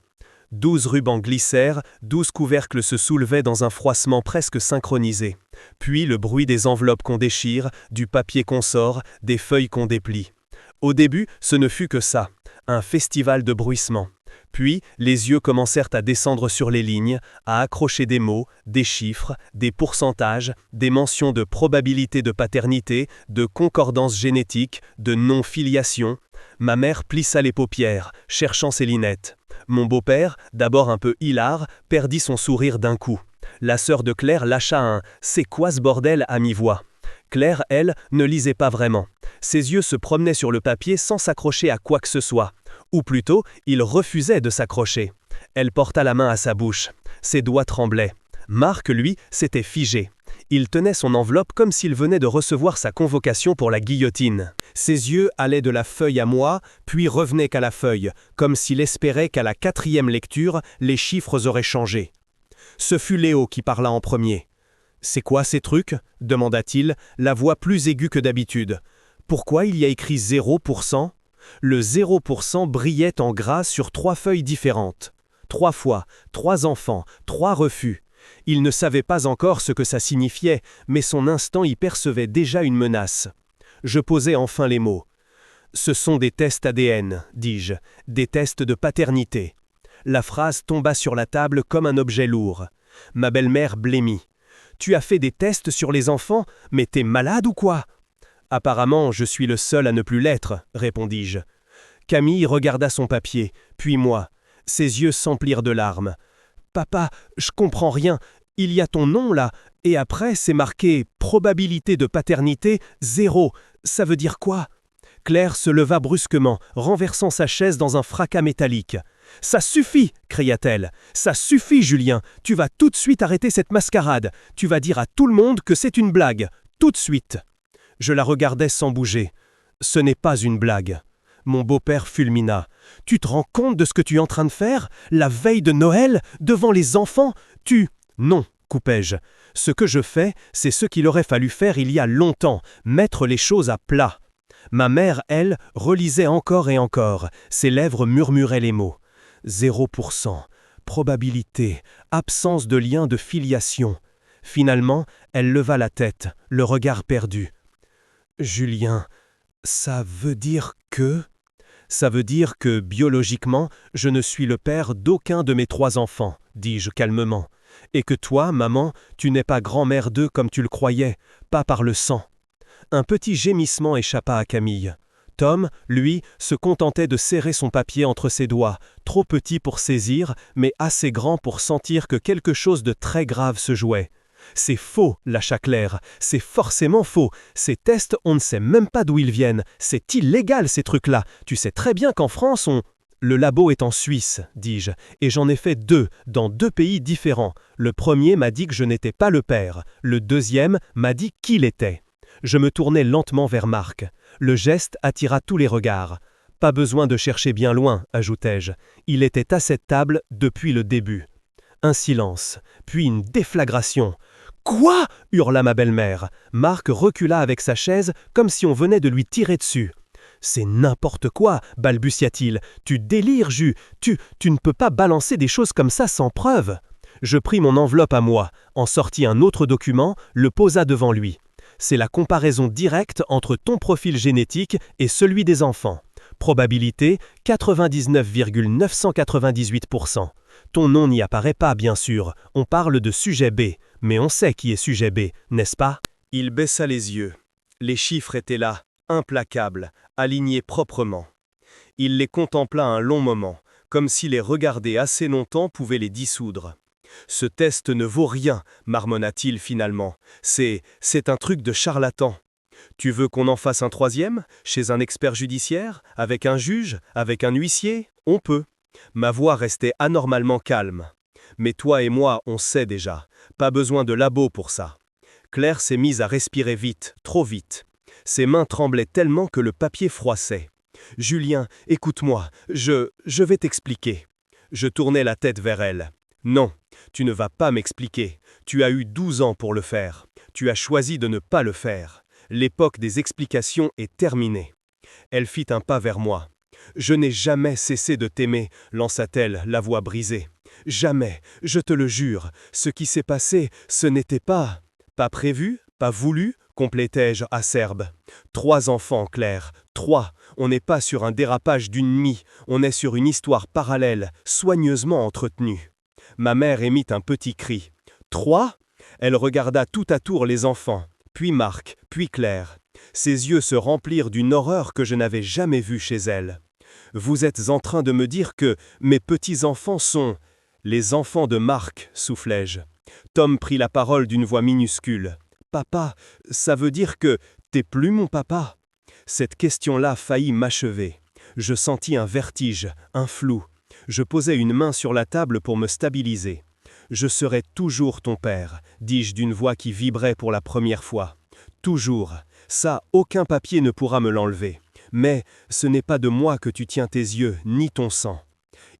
12 rubans glissèrent, 12 couvercles se soulevaient dans un froissement presque synchronisé. Puis le bruit des enveloppes qu'on déchire, du papier qu'on sort, des feuilles qu'on déplie. Au début, ce ne fut que ça, un festival de bruissement. Puis, les yeux commencèrent à descendre sur les lignes, à accrocher des mots, des chiffres, des pourcentages, des mentions de probabilité de paternité, de concordance génétique, de non-filiation. Ma mère plissa les paupières, cherchant ses lunettes. Mon beau-père, d'abord un peu hilar, perdit son sourire d'un coup. La sœur de Claire lâcha un « C'est quoi ce bordel » à mi-voix. Claire, elle, ne lisait pas vraiment. Ses yeux se promenaient sur le papier sans s'accrocher à quoi que ce soit. Ou plutôt, il refusait de s'accrocher. Elle porta la main à sa bouche. Ses doigts tremblaient. Marc, lui, s'était figé. Il tenait son enveloppe comme s'il venait de recevoir sa convocation pour la guillotine. Ses yeux allaient de la feuille à moi, puis revenaient qu'à la feuille, comme s'il espérait qu'à la 4e lecture, les chiffres auraient changé. Ce fut Léo qui parla en premier. « C'est quoi ces trucs » demanda-t-il, la voix plus aiguë que d'habitude. « Pourquoi il y a écrit 0%? » Le 0% brillait en gras sur 3 feuilles différentes. 3 fois, 3 enfants, 3 refus. Il ne savait pas encore ce que ça signifiait, mais son instinct y percevait déjà une menace. Je posai enfin les mots. « Ce sont des tests ADN, dis-je, des tests de paternité. » La phrase tomba sur la table comme un objet lourd. Ma belle-mère blêmit. « Tu as fait des tests sur les enfants, mais t'es malade ou quoi ?» « Apparemment, je suis le seul à ne plus l'être, » répondis-je. Camille regarda son papier, puis moi. Ses yeux s'emplirent de larmes. « Papa, je comprends rien. Il y a ton nom là, et après c'est marqué « probabilité de paternité 0 ». Ça veut dire quoi ?» Claire se leva brusquement, renversant sa chaise dans un fracas métallique. « Ça suffit !» cria-t-elle. « Ça suffit, Julien. Tu vas tout de suite arrêter cette mascarade. Tu vas dire à tout le monde que c'est une blague. Tout de suite !» Je la regardais sans bouger. « Ce n'est pas une blague. » Mon beau-père fulmina. « Tu te rends compte de ce que tu es en train de faire? La veille de Noël? Devant les enfants? Tu… » « Non, coupai-je. Ce que je fais, c'est ce qu'il aurait fallu faire il y a longtemps, mettre les choses à plat. » Ma mère, elle, relisait encore et encore. Ses lèvres murmuraient les mots. 0%, probabilité, absence de lien de filiation. Finalement, elle leva la tête, le regard perdu. « Julien, ça veut dire que… » « Ça veut dire que, biologiquement, je ne suis le père d'aucun de mes 3 enfants, dis-je calmement. Et que toi, maman, tu n'es pas grand-mère d'eux comme tu le croyais, pas par le sang. » Un petit gémissement échappa à Camille. Tom, lui, se contentait de serrer son papier entre ses doigts, trop petit pour saisir, mais assez grand pour sentir que quelque chose de très grave se jouait. « C'est faux, lâcha Claire, c'est forcément faux. Ces tests, on ne sait même pas d'où ils viennent. C'est illégal ces trucs-là. Tu sais très bien qu'en France, on… » « Le labo est en Suisse, dis-je, et j'en ai fait 2, dans 2 pays différents. Le premier m'a dit que je n'étais pas le père. Le deuxième m'a dit qu'il était. » Je me tournai lentement vers Marc. Le geste attira tous les regards. « Pas besoin de chercher bien loin, ajoutai-je. Il était à cette table depuis le début. » Un silence, puis une déflagration. « Quoi ?» hurla ma belle-mère. Marc recula avec sa chaise comme si on venait de lui tirer dessus. « C'est n'importe quoi, balbutia-t-il. Tu délires, Jus. Tu ne peux pas balancer des choses comme ça sans preuve. » Je pris mon enveloppe à moi, en sortis un autre document, le posa devant lui. C'est la comparaison directe entre ton profil génétique et celui des enfants. Probabilité 99,998%. Ton nom n'y apparaît pas, bien sûr. On parle de sujet B, mais on sait qui est sujet B, n'est-ce pas? Il baissa les yeux. Les chiffres étaient là, implacables, alignés proprement. Il les contempla un long moment, comme si les regarder assez longtemps pouvait les dissoudre. « Ce test ne vaut rien, marmonna-t-il finalement. C'est un truc de charlatan. Tu veux qu'on en fasse un 3e, chez un expert judiciaire, avec un juge, avec un huissier? On peut. » Ma voix restait anormalement calme. « Mais toi et moi, on sait déjà. Pas besoin de labo pour ça. » Claire s'est mise à respirer vite, trop vite. Ses mains tremblaient tellement que le papier froissait. « Julien, écoute-moi, je vais t'expliquer. » Je tournai la tête vers elle. « Non, tu ne vas pas m'expliquer. Tu as eu 12 ans pour le faire. Tu as choisi de ne pas le faire. L'époque des explications est terminée. » Elle fit un pas vers moi. Je n'ai jamais cessé de t'aimer, lança-t-elle, la voix brisée. Jamais, je te le jure, ce qui s'est passé, ce n'était pas prévu, pas voulu, complétai-je acerbe. 3 enfants, Claire, 3. On n'est pas sur un dérapage d'une mie, on est sur une histoire parallèle, soigneusement entretenue. Ma mère émit un petit cri. 3 ? Elle regarda tout à tour les enfants, puis Marc, puis Claire. Ses yeux se remplirent d'une horreur que je n'avais jamais vue chez elle. Vous êtes en train de me dire que mes petits-enfants sont les enfants de Marc, soufflai-je. Tom prit la parole d'une voix minuscule. Papa, ça veut dire que t'es plus mon papa? Cette question-là faillit m'achever. Je sentis un vertige, un flou. Je posai une main sur la table pour me stabiliser. Je serai toujours ton père, dis-je d'une voix qui vibrait pour la première fois. Toujours. Ça, aucun papier ne pourra me l'enlever. Mais ce n'est pas de moi que tu tiens tes yeux, ni ton sang.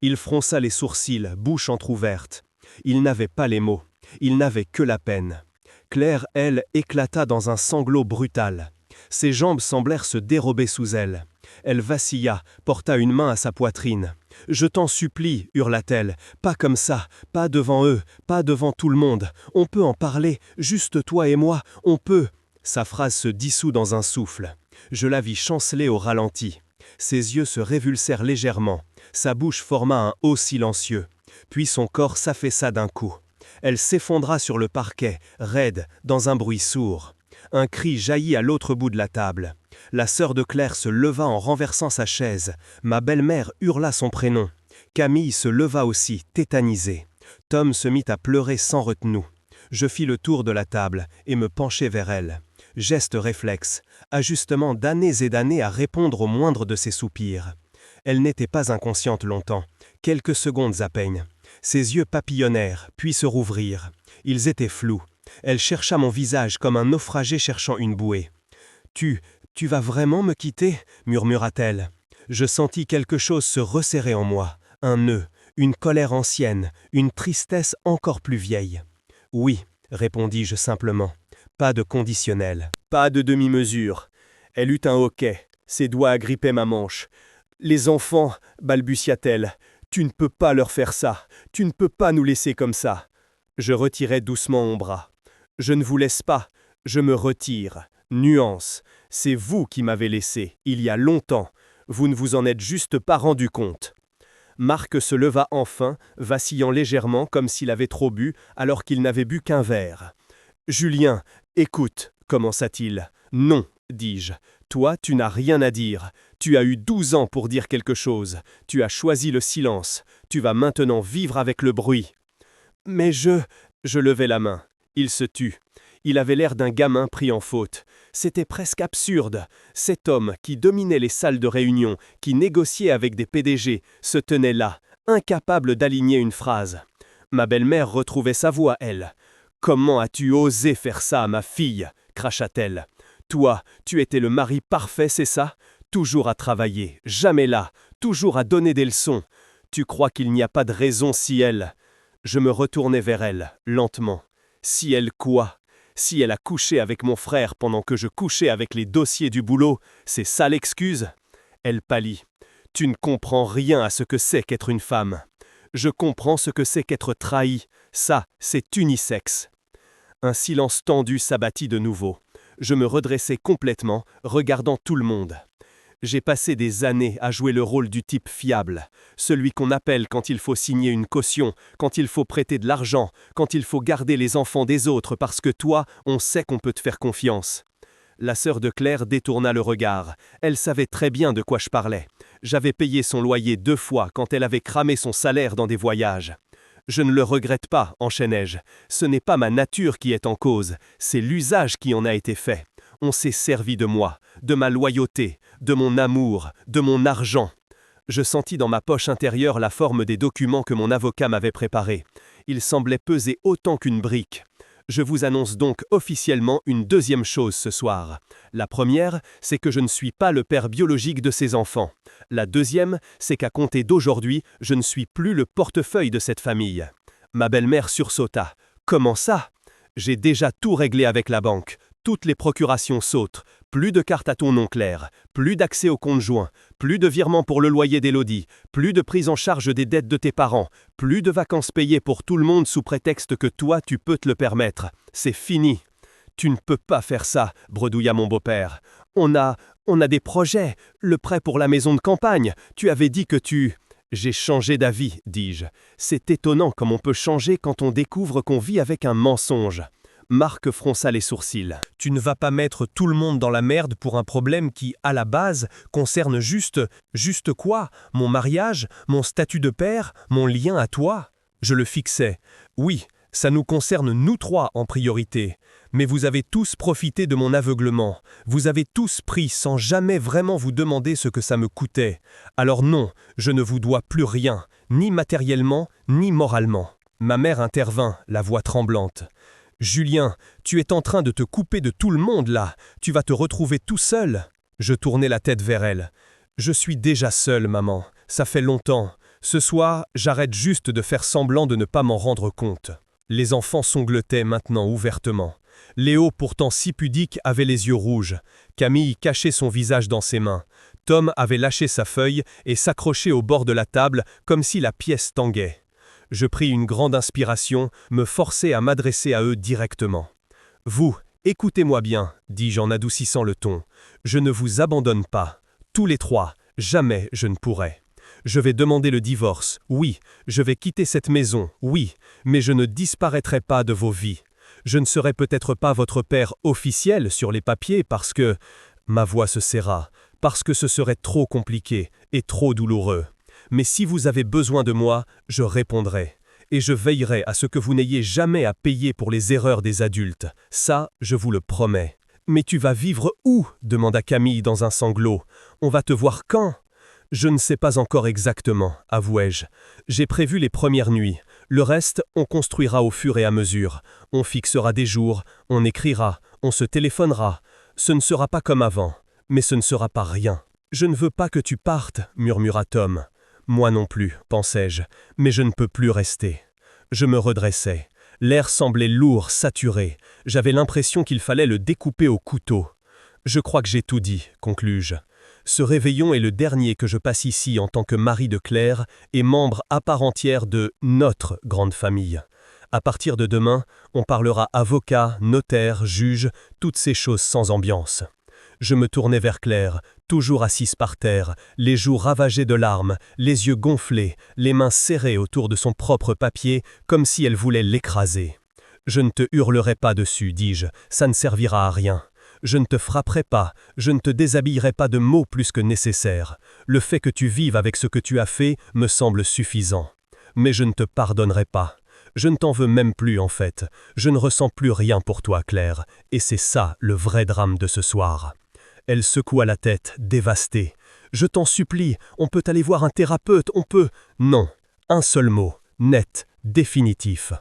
Il fronça les sourcils, bouche entr'ouverte. Il n'avait pas les mots. Il n'avait que la peine. Claire, elle, éclata dans un sanglot brutal. Ses jambes semblèrent se dérober sous elle. Elle vacilla, porta une main à sa poitrine. « Je t'en supplie, hurla-t-elle, pas comme ça, pas devant eux, pas devant tout le monde. On peut en parler, juste toi et moi, on peut. » Sa phrase se dissout dans un souffle. Je la vis chanceler au ralenti. Ses yeux se révulsèrent légèrement. Sa bouche forma un O silencieux. Puis son corps s'affaissa d'un coup. Elle s'effondra sur le parquet, raide, dans un bruit sourd. Un cri jaillit à l'autre bout de la table. La sœur de Claire se leva en renversant sa chaise. Ma belle-mère hurla son prénom. Camille se leva aussi, tétanisée. Tom se mit à pleurer sans retenue. Je fis le tour de la table et me penchai vers elle. Geste réflexe, ajustement d'années et d'années à répondre au moindre de ses soupirs. Elle n'était pas inconsciente longtemps, quelques secondes à peine. Ses yeux papillonnèrent, puis se rouvrirent. Ils étaient flous. Elle chercha mon visage comme un naufragé cherchant une bouée. « Tu vas vraiment me quitter » murmura-t-elle. Je sentis quelque chose se resserrer en moi, un nœud, une colère ancienne, une tristesse encore plus vieille. « Oui » répondis-je simplement. Pas de conditionnel, pas de demi-mesure. Elle eut un hoquet, ses doigts agrippaient ma manche. « Les enfants, balbutia-t-elle, tu ne peux pas leur faire ça, tu ne peux pas nous laisser comme ça. » Je retirai doucement mon bras. « Je ne vous laisse pas, je me retire. Nuance, c'est vous qui m'avez laissé, il y a longtemps. Vous ne vous en êtes juste pas rendu compte. » Marc se leva enfin, vacillant légèrement comme s'il avait trop bu, alors qu'il n'avait bu qu'un verre. « Julien, écoute, commença-t-il. « Non, dis-je. Toi, tu n'as rien à dire. Tu as eu 12 ans pour dire quelque chose. Tu as choisi le silence. Tu vas maintenant vivre avec le bruit. » « Mais je levai la main. Il se tut. Il avait l'air d'un gamin pris en faute. C'était presque absurde. Cet homme qui dominait les salles de réunion, qui négociait avec des PDG, se tenait là, incapable d'aligner une phrase. Ma belle-mère retrouvait sa voix, elle. « Comment as-tu osé faire ça à ma fille ?» cracha-t-elle. « Toi, tu étais le mari parfait, c'est ça? Toujours à travailler, jamais là, toujours à donner des leçons. Tu crois qu'il n'y a pas de raison si elle… » Je me retournai vers elle, lentement. Si elle quoi? Si elle a couché avec mon frère pendant que je couchais avec les dossiers du boulot, c'est ça l'excuse? Elle pâlit. Tu ne comprends rien à ce que c'est qu'être une femme. Je comprends ce que c'est qu'être trahi. Ça, c'est unisexe. Un silence tendu s'abattit de nouveau. Je me redressai complètement, regardant tout le monde. J'ai passé des années à jouer le rôle du type fiable, celui qu'on appelle quand il faut signer une caution, quand il faut prêter de l'argent, quand il faut garder les enfants des autres parce que toi, on sait qu'on peut te faire confiance. La sœur de Claire détourna le regard. Elle savait très bien de quoi je parlais. J'avais payé son loyer 2 fois quand elle avait cramé son salaire dans des voyages. Je ne le regrette pas, enchaînai-je. Ce n'est pas ma nature qui est en cause, c'est l'usage qui en a été fait. On s'est servi de moi, de ma loyauté, de mon amour, de mon argent. Je sentis dans ma poche intérieure la forme des documents que mon avocat m'avait préparés. Ils semblaient peser autant qu'une brique. Je vous annonce donc officiellement une deuxième chose ce soir. La première, c'est que je ne suis pas le père biologique de ces enfants. La deuxième, c'est qu'à compter d'aujourd'hui, je ne suis plus le portefeuille de cette famille. Ma belle-mère sursauta. « Comment ça ? J'ai déjà tout réglé avec la banque. Toutes les procurations sautent. Plus de carte à ton nom Claire, plus d'accès au compte joint, plus de virement pour le loyer d'Élodie, plus de prise en charge des dettes de tes parents, plus de vacances payées pour tout le monde sous prétexte que toi tu peux te le permettre. C'est fini. Tu ne peux pas faire ça, bredouilla mon beau-père. On a des projets, le prêt pour la maison de campagne, tu avais dit que tu... J'ai changé d'avis, dis-je. C'est étonnant comme on peut changer quand on découvre qu'on vit avec un mensonge. Marc fronça les sourcils. Tu ne vas pas mettre tout le monde dans la merde pour un problème qui, à la base, concerne juste quoi? Mon mariage, mon statut de père, mon lien à toi? Je le fixais. Oui, ça nous concerne nous trois en priorité. Mais vous avez tous profité de mon aveuglement. Vous avez tous pris sans jamais vraiment vous demander ce que ça me coûtait. Alors non, je ne vous dois plus rien, ni matériellement, ni moralement. Ma mère intervint, la voix tremblante. Julien, tu es en train de te couper de tout le monde là. Tu vas te retrouver tout seul. Je tournai la tête vers elle. Je suis déjà seul, maman. Ça fait longtemps. Ce soir, j'arrête juste de faire semblant de ne pas m'en rendre compte. Les enfants sanglotaient maintenant ouvertement. Léo, pourtant si pudique, avait les yeux rouges. Camille cachait son visage dans ses mains. Tom avait lâché sa feuille et s'accrochait au bord de la table comme si la pièce tanguait. Je pris une grande inspiration, me forçai à m'adresser à eux directement. « Vous, écoutez-moi bien, dis-je en adoucissant le ton. Je ne vous abandonne pas. Tous les trois, jamais je ne pourrai. Je vais demander le divorce, oui. Je vais quitter cette maison, oui. Mais je ne disparaîtrai pas de vos vies. Je ne serai peut-être pas votre père officiel sur les papiers parce que... » Ma voix se serra, parce que ce serait trop compliqué et trop douloureux. Mais si vous avez besoin de moi, je répondrai. Et je veillerai à ce que vous n'ayez jamais à payer pour les erreurs des adultes. Ça, je vous le promets. « Mais tu vas vivre où ?» demanda Camille dans un sanglot. « On va te voir quand ?» Je ne sais pas encore exactement, avouai-je. J'ai prévu les premières nuits. Le reste, on construira au fur et à mesure. On fixera des jours, on écrira, on se téléphonera. Ce ne sera pas comme avant, mais ce ne sera pas rien. Je ne veux pas que tu partes, murmura Tom. Moi non plus, pensai-je, mais je ne peux plus rester. Je me redressai. L'air semblait lourd, saturé. J'avais l'impression qu'il fallait le découper au couteau. Je crois que j'ai tout dit, conclus-je. Ce réveillon est le dernier que je passe ici en tant que mari de Claire et membre à part entière de notre grande famille. À partir de demain, on parlera avocat, notaire, juge, toutes ces choses sans ambiance. Je me tournai vers Claire, toujours assise par terre, les joues ravagées de larmes, les yeux gonflés, les mains serrées autour de son propre papier, comme si elle voulait l'écraser. « Je ne te hurlerai pas dessus, dis-je, ça ne servira à rien. Je ne te frapperai pas, je ne te déshabillerai pas de mots plus que nécessaire. Le fait que tu vives avec ce que tu as fait me semble suffisant. Mais je ne te pardonnerai pas. Je ne t'en veux même plus en fait. Je ne ressens plus rien pour toi, Claire, et c'est ça le vrai drame de ce soir. » Elle secoua la tête, dévastée. « Je t'en supplie, on peut aller voir un thérapeute, on peut... » Non, un seul mot, net, définitif.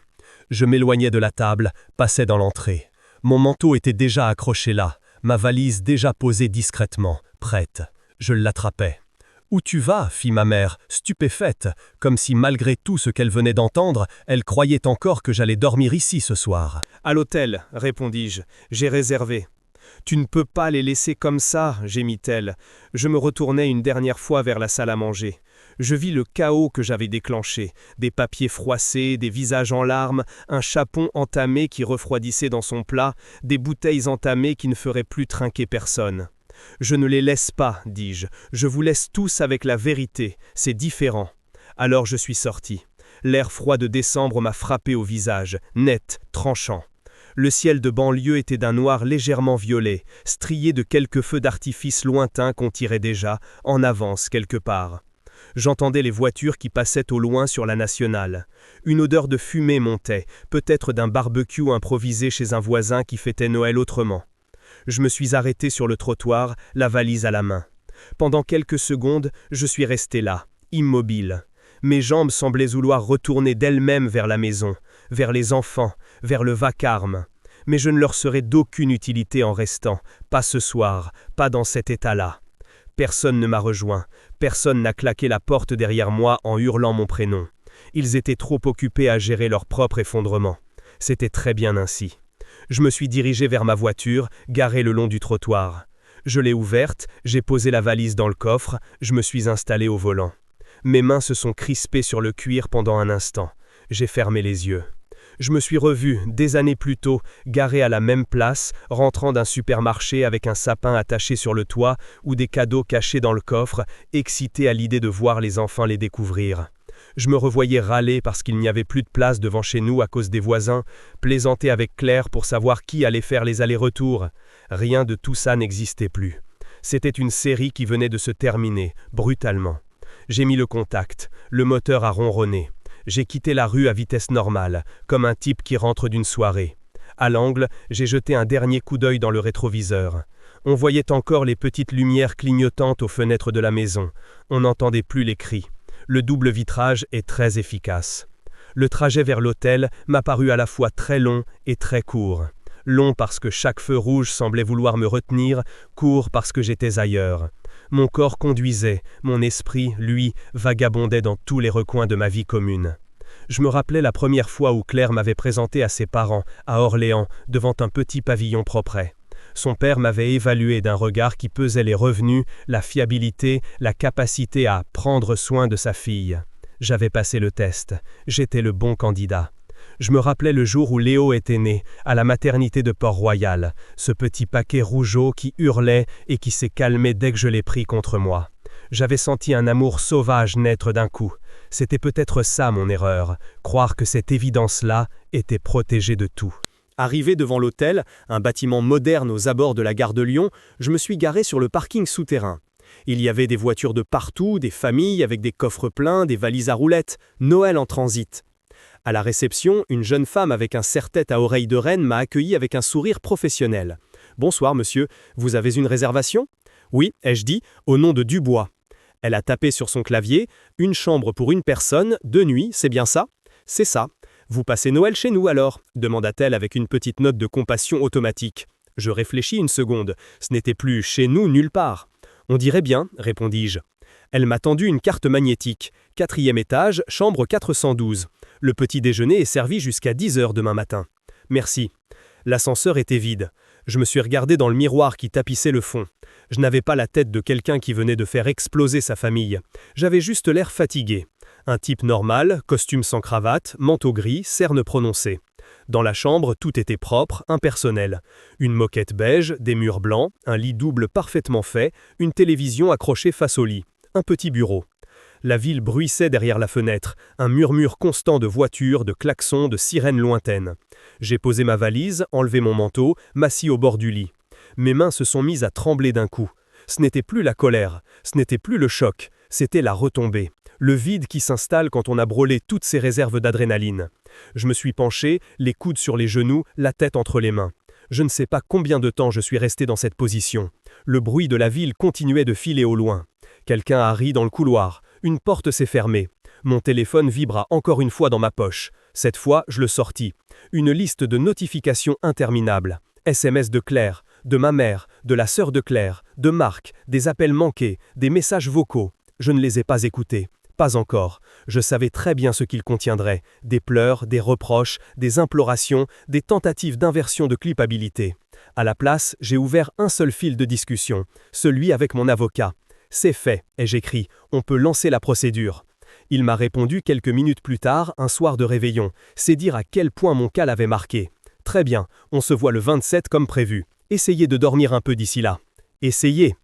Je m'éloignai de la table, passai dans l'entrée. Mon manteau était déjà accroché là, ma valise déjà posée discrètement, prête. Je l'attrapai. « Où tu vas ?» fit ma mère, stupéfaite, comme si malgré tout ce qu'elle venait d'entendre, elle croyait encore que j'allais dormir ici ce soir. « À l'hôtel, répondis-je, j'ai réservé. »« Tu ne peux pas les laisser comme ça, gémit-elle. » Je me retournai une dernière fois vers la salle à manger. Je vis le chaos que j'avais déclenché, des papiers froissés, des visages en larmes, un chapon entamé qui refroidissait dans son plat, des bouteilles entamées qui ne feraient plus trinquer personne. « Je ne les laisse pas, dis-je, je vous laisse tous avec la vérité, c'est différent. » Alors je suis sorti. L'air froid de décembre m'a frappé au visage, net, tranchant. Le ciel de banlieue était d'un noir légèrement violet, strié de quelques feux d'artifice lointains qu'on tirait déjà, en avance quelque part. J'entendais les voitures qui passaient au loin sur la nationale. Une odeur de fumée montait, peut-être d'un barbecue improvisé chez un voisin qui fêtait Noël autrement. Je me suis arrêté sur le trottoir, la valise à la main. Pendant quelques secondes, je suis resté là, immobile. Mes jambes semblaient vouloir retourner d'elles-mêmes vers la maison, vers les enfants, vers le vacarme. Mais je ne leur serais d'aucune utilité en restant, pas ce soir, pas dans cet état-là. Personne ne m'a rejoint, personne n'a claqué la porte derrière moi en hurlant mon prénom. Ils étaient trop occupés à gérer leur propre effondrement. C'était très bien ainsi. Je me suis dirigé vers ma voiture, garée le long du trottoir. Je l'ai ouverte, j'ai posé la valise dans le coffre, je me suis installé au volant. Mes mains se sont crispées sur le cuir pendant un instant. J'ai fermé les yeux. Je me suis revu, des années plus tôt, garé à la même place, rentrant d'un supermarché avec un sapin attaché sur le toit ou des cadeaux cachés dans le coffre, excité à l'idée de voir les enfants les découvrir. Je me revoyais râler parce qu'il n'y avait plus de place devant chez nous à cause des voisins, plaisanter avec Claire pour savoir qui allait faire les allers-retours. Rien de tout ça n'existait plus. C'était une série qui venait de se terminer, brutalement. J'ai mis le contact, le moteur a ronronné. J'ai quitté la rue à vitesse normale, comme un type qui rentre d'une soirée. À l'angle, j'ai jeté un dernier coup d'œil dans le rétroviseur. On voyait encore les petites lumières clignotantes aux fenêtres de la maison. On n'entendait plus les cris. Le double vitrage est très efficace. Le trajet vers l'hôtel m'a paru à la fois très long et très court. Long parce que chaque feu rouge semblait vouloir me retenir, court parce que j'étais ailleurs. Mon corps conduisait, mon esprit, lui, vagabondait dans tous les recoins de ma vie commune. Je me rappelais la première fois où Claire m'avait présenté à ses parents, à Orléans, devant un petit pavillon propret. Son père m'avait évalué d'un regard qui pesait les revenus, la fiabilité, la capacité à prendre soin de sa fille. J'avais passé le test, j'étais le bon candidat. Je me rappelais le jour où Léo était né, à la maternité de Port-Royal, ce petit paquet rougeau qui hurlait et qui s'est calmé dès que je l'ai pris contre moi. J'avais senti un amour sauvage naître d'un coup. C'était peut-être ça mon erreur, croire que cette évidence-là était protégée de tout. Arrivé devant l'hôtel, un bâtiment moderne aux abords de la gare de Lyon, je me suis garé sur le parking souterrain. Il y avait des voitures de partout, des familles avec des coffres pleins, des valises à roulettes, Noël en transit. À la réception, une jeune femme avec un serre-tête à oreilles de reine m'a accueilli avec un sourire professionnel. « Bonsoir monsieur, vous avez une réservation ?»« Oui, ai-je dit, au nom de Dubois. » Elle a tapé sur son clavier, « Une chambre pour une personne, 2 nuits, c'est bien ça ?»« C'est ça. Vous passez Noël chez nous alors ?» demanda-t-elle avec une petite note de compassion automatique. Je réfléchis une seconde, ce n'était plus « chez nous nulle part ». « On dirait bien », répondis-je. Elle m'a tendu une carte magnétique. 4e étage, chambre 412. Le petit déjeuner est servi jusqu'à 10h demain matin. Merci. L'ascenseur était vide. Je me suis regardé dans le miroir qui tapissait le fond. Je n'avais pas la tête de quelqu'un qui venait de faire exploser sa famille. J'avais juste l'air fatigué. Un type normal, costume sans cravate, manteau gris, cernes prononcées. Dans la chambre, tout était propre, impersonnel. Une moquette beige, des murs blancs, un lit double parfaitement fait, une télévision accrochée face au lit. Un petit bureau. La ville bruissait derrière la fenêtre, un murmure constant de voitures, de klaxons, de sirènes lointaines. J'ai posé ma valise, enlevé mon manteau, m'assis au bord du lit. Mes mains se sont mises à trembler d'un coup. Ce n'était plus la colère, ce n'était plus le choc, c'était la retombée. Le vide qui s'installe quand on a brûlé toutes ses réserves d'adrénaline. Je me suis penché, les coudes sur les genoux, la tête entre les mains. Je ne sais pas combien de temps je suis resté dans cette position. Le bruit de la ville continuait de filer au loin. Quelqu'un a ri dans le couloir. Une porte s'est fermée. Mon téléphone vibra encore une fois dans ma poche. Cette fois, je le sortis. Une liste de notifications interminables. SMS de Claire, de ma mère, de la sœur de Claire, de Marc, des appels manqués, des messages vocaux. Je ne les ai pas écoutés. Pas encore. Je savais très bien ce qu'ils contiendraient. Des pleurs, des reproches, des implorations, des tentatives d'inversion de culpabilité. À la place, j'ai ouvert un seul fil de discussion, celui avec mon avocat. C'est fait, ai-je écrit, on peut lancer la procédure. Il m'a répondu quelques minutes plus tard, un soir de réveillon. C'est dire à quel point mon cas l'avait marqué. Très bien, on se voit le 27 comme prévu. Essayez de dormir un peu d'ici là. Essayez.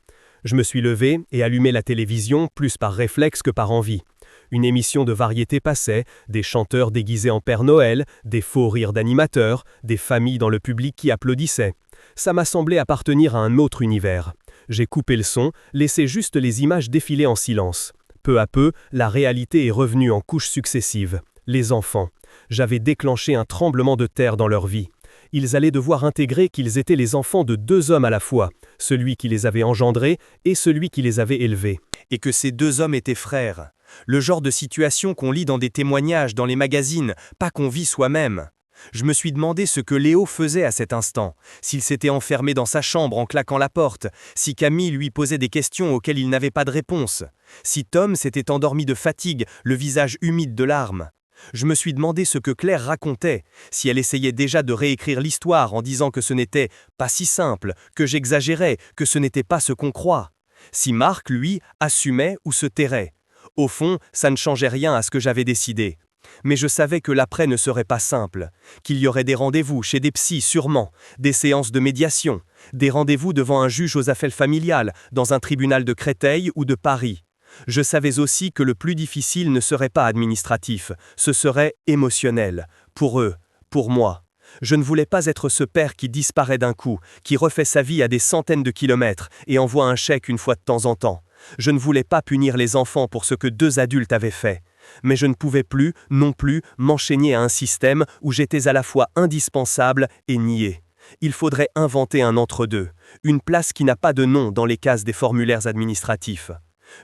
Je me suis levé et allumé la télévision, plus par réflexe que par envie. Une émission de variété passait, des chanteurs déguisés en Père Noël, des faux rires d'animateurs, des familles dans le public qui applaudissaient. Ça m'a semblé appartenir à un autre univers. J'ai coupé le son, laissé juste les images défiler en silence. Peu à peu, la réalité est revenue en couches successives. Les enfants. J'avais déclenché un tremblement de terre dans leur vie. Ils allaient devoir intégrer qu'ils étaient les enfants de 2 hommes à la fois, celui qui les avait engendrés et celui qui les avait élevés. Et que ces 2 hommes étaient frères. Le genre de situation qu'on lit dans des témoignages, dans les magazines, pas qu'on vit soi-même. Je me suis demandé ce que Léo faisait à cet instant, s'il s'était enfermé dans sa chambre en claquant la porte, si Camille lui posait des questions auxquelles il n'avait pas de réponse, si Tom s'était endormi de fatigue, le visage humide de larmes. Je me suis demandé ce que Claire racontait, si elle essayait déjà de réécrire l'histoire en disant que ce n'était pas si simple, que j'exagérais, que ce n'était pas ce qu'on croit. Si Marc, lui, assumait ou se tairait. Au fond, ça ne changeait rien à ce que j'avais décidé. Mais je savais que l'après ne serait pas simple, qu'il y aurait des rendez-vous chez des psys sûrement, des séances de médiation, des rendez-vous devant un juge aux affaires familiales, dans un tribunal de Créteil ou de Paris. Je savais aussi que le plus difficile ne serait pas administratif, ce serait émotionnel, pour eux, pour moi. Je ne voulais pas être ce père qui disparaît d'un coup, qui refait sa vie à des centaines de kilomètres et envoie un chèque une fois de temps en temps. Je ne voulais pas punir les enfants pour ce que 2 adultes avaient fait. Mais je ne pouvais plus, non plus, m'enchaîner à un système où j'étais à la fois indispensable et nié. Il faudrait inventer un entre-deux, une place qui n'a pas de nom dans les cases des formulaires administratifs.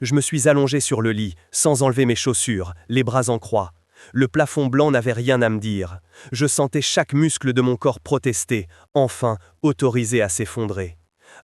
Je me suis allongé sur le lit, sans enlever mes chaussures, les bras en croix. Le plafond blanc n'avait rien à me dire. Je sentais chaque muscle de mon corps protester, enfin, autorisé à s'effondrer.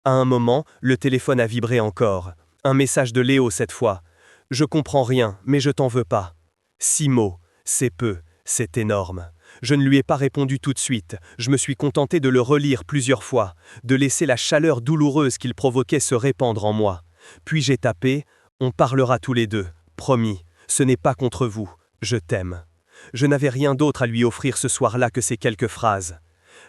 À un moment, le téléphone a vibré encore. Un message de Léo cette fois. « Je comprends rien, mais je t'en veux pas. » 6 mots, c'est peu, c'est énorme. Je ne lui ai pas répondu tout de suite. Je me suis contenté de le relire plusieurs fois, de laisser la chaleur douloureuse qu'il provoquait se répandre en moi. Puis j'ai tapé « On parlera tous les deux, promis, ce n'est pas contre vous, je t'aime. » Je n'avais rien d'autre à lui offrir ce soir-là que ces quelques phrases.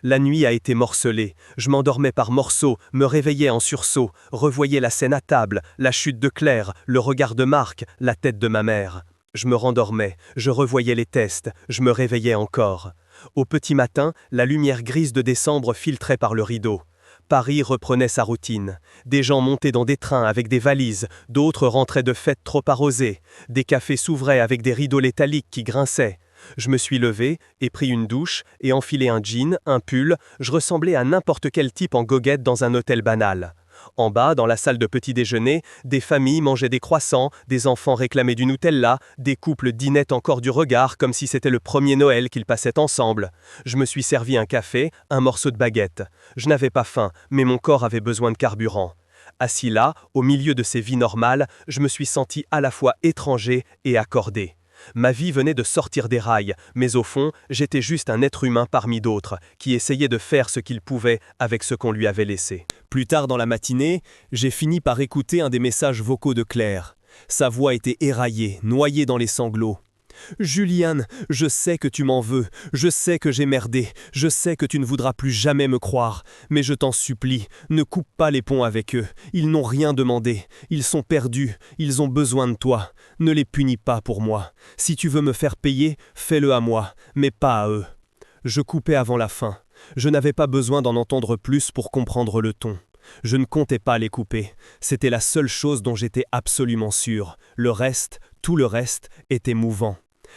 La nuit a été morcelée, je m'endormais par morceaux, me réveillais en sursaut, revoyais la scène à table, la chute de Claire, le regard de Marc, la tête de ma mère. Je me rendormais, je revoyais les tests, je me réveillais encore. Au petit matin, la lumière grise de décembre filtrait par le rideau. Paris reprenait sa routine. Des gens montaient dans des trains avec des valises, d'autres rentraient de fêtes trop arrosées. Des cafés s'ouvraient avec des rideaux létaliques qui grinçaient. Je me suis levé et pris une douche et enfilé un jean, un pull, je ressemblais à n'importe quel type en goguette dans un hôtel banal. En bas, dans la salle de petit déjeuner, des familles mangeaient des croissants, des enfants réclamaient du Nutella, des couples dînaient encore du regard comme si c'était le premier Noël qu'ils passaient ensemble. Je me suis servi un café, un morceau de baguette. Je n'avais pas faim, mais mon corps avait besoin de carburant. Assis là, au milieu de ces vies normales, je me suis senti à la fois étranger et accordé. Ma vie venait de sortir des rails, mais au fond, j'étais juste un être humain parmi d'autres, qui essayait de faire ce qu'il pouvait avec ce qu'on lui avait laissé. Plus tard dans la matinée, j'ai fini par écouter un des messages vocaux de Claire. Sa voix était éraillée, noyée dans les sanglots. « Juliane, je sais que tu m'en veux, je sais que j'ai merdé, je sais que tu ne voudras plus jamais me croire, mais je t'en supplie, ne coupe pas les ponts avec eux, ils n'ont rien demandé, ils sont perdus, ils ont besoin de toi, ne les punis pas pour moi, si tu veux me faire payer, fais-le à moi, mais pas à eux. » Je coupais avant la fin, je n'avais pas besoin d'en entendre plus pour comprendre le ton. Je ne comptais pas les couper, c'était la seule chose dont j'étais absolument sûr, le reste, tout le reste, était mouvant.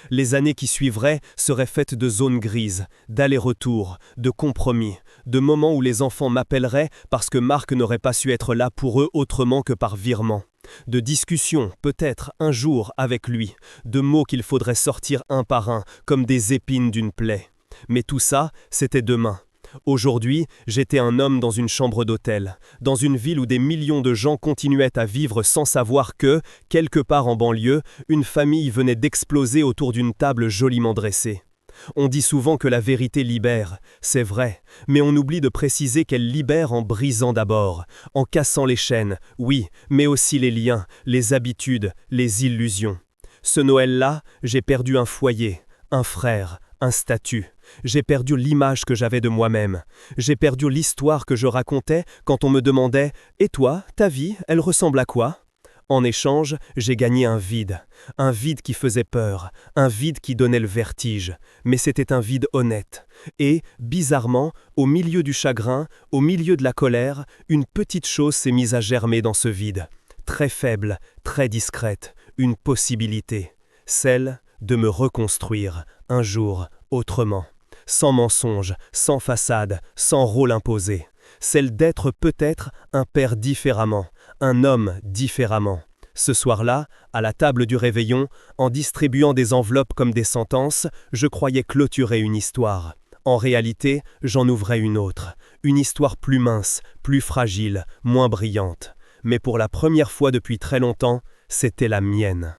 Les années qui suivraient seraient faites de zones grises, d'allers-retours, de compromis, de moments où les enfants m'appelleraient parce que Marc n'aurait pas su être là pour eux autrement que par virement. De discussions, peut-être, un jour, avec lui, de mots qu'il faudrait sortir un par un, comme des épines d'une plaie. Mais tout ça, c'était demain. Aujourd'hui, j'étais un homme dans une chambre d'hôtel, dans une ville où des millions de gens continuaient à vivre sans savoir que, quelque part en banlieue, une famille venait d'exploser autour d'une table joliment dressée. On dit souvent que la vérité libère, c'est vrai, mais on oublie de préciser qu'elle libère en brisant d'abord, en cassant les chaînes, oui, mais aussi les liens, les habitudes, les illusions. Ce Noël-là, j'ai perdu un foyer, un frère, un statut. J'ai perdu l'image que j'avais de moi-même. J'ai perdu l'histoire que je racontais quand on me demandait « Et toi, ta vie, elle ressemble à quoi ?» En échange, j'ai gagné un vide qui faisait peur, un vide qui donnait le vertige. Mais c'était un vide honnête. Et, bizarrement, au milieu du chagrin, au milieu de la colère, une petite chose s'est mise à germer dans ce vide. Très faible, très discrète, une possibilité. Celle de me reconstruire, un jour, autrement. Sans mensonge, sans façade, sans rôle imposé. Celle d'être peut-être un père différemment, un homme différemment. Ce soir-là, à la table du réveillon, en distribuant des enveloppes comme des sentences, je croyais clôturer une histoire. En réalité, j'en ouvrais une autre. Une histoire plus mince, plus fragile, moins brillante. Mais pour la première fois depuis très longtemps, c'était la mienne.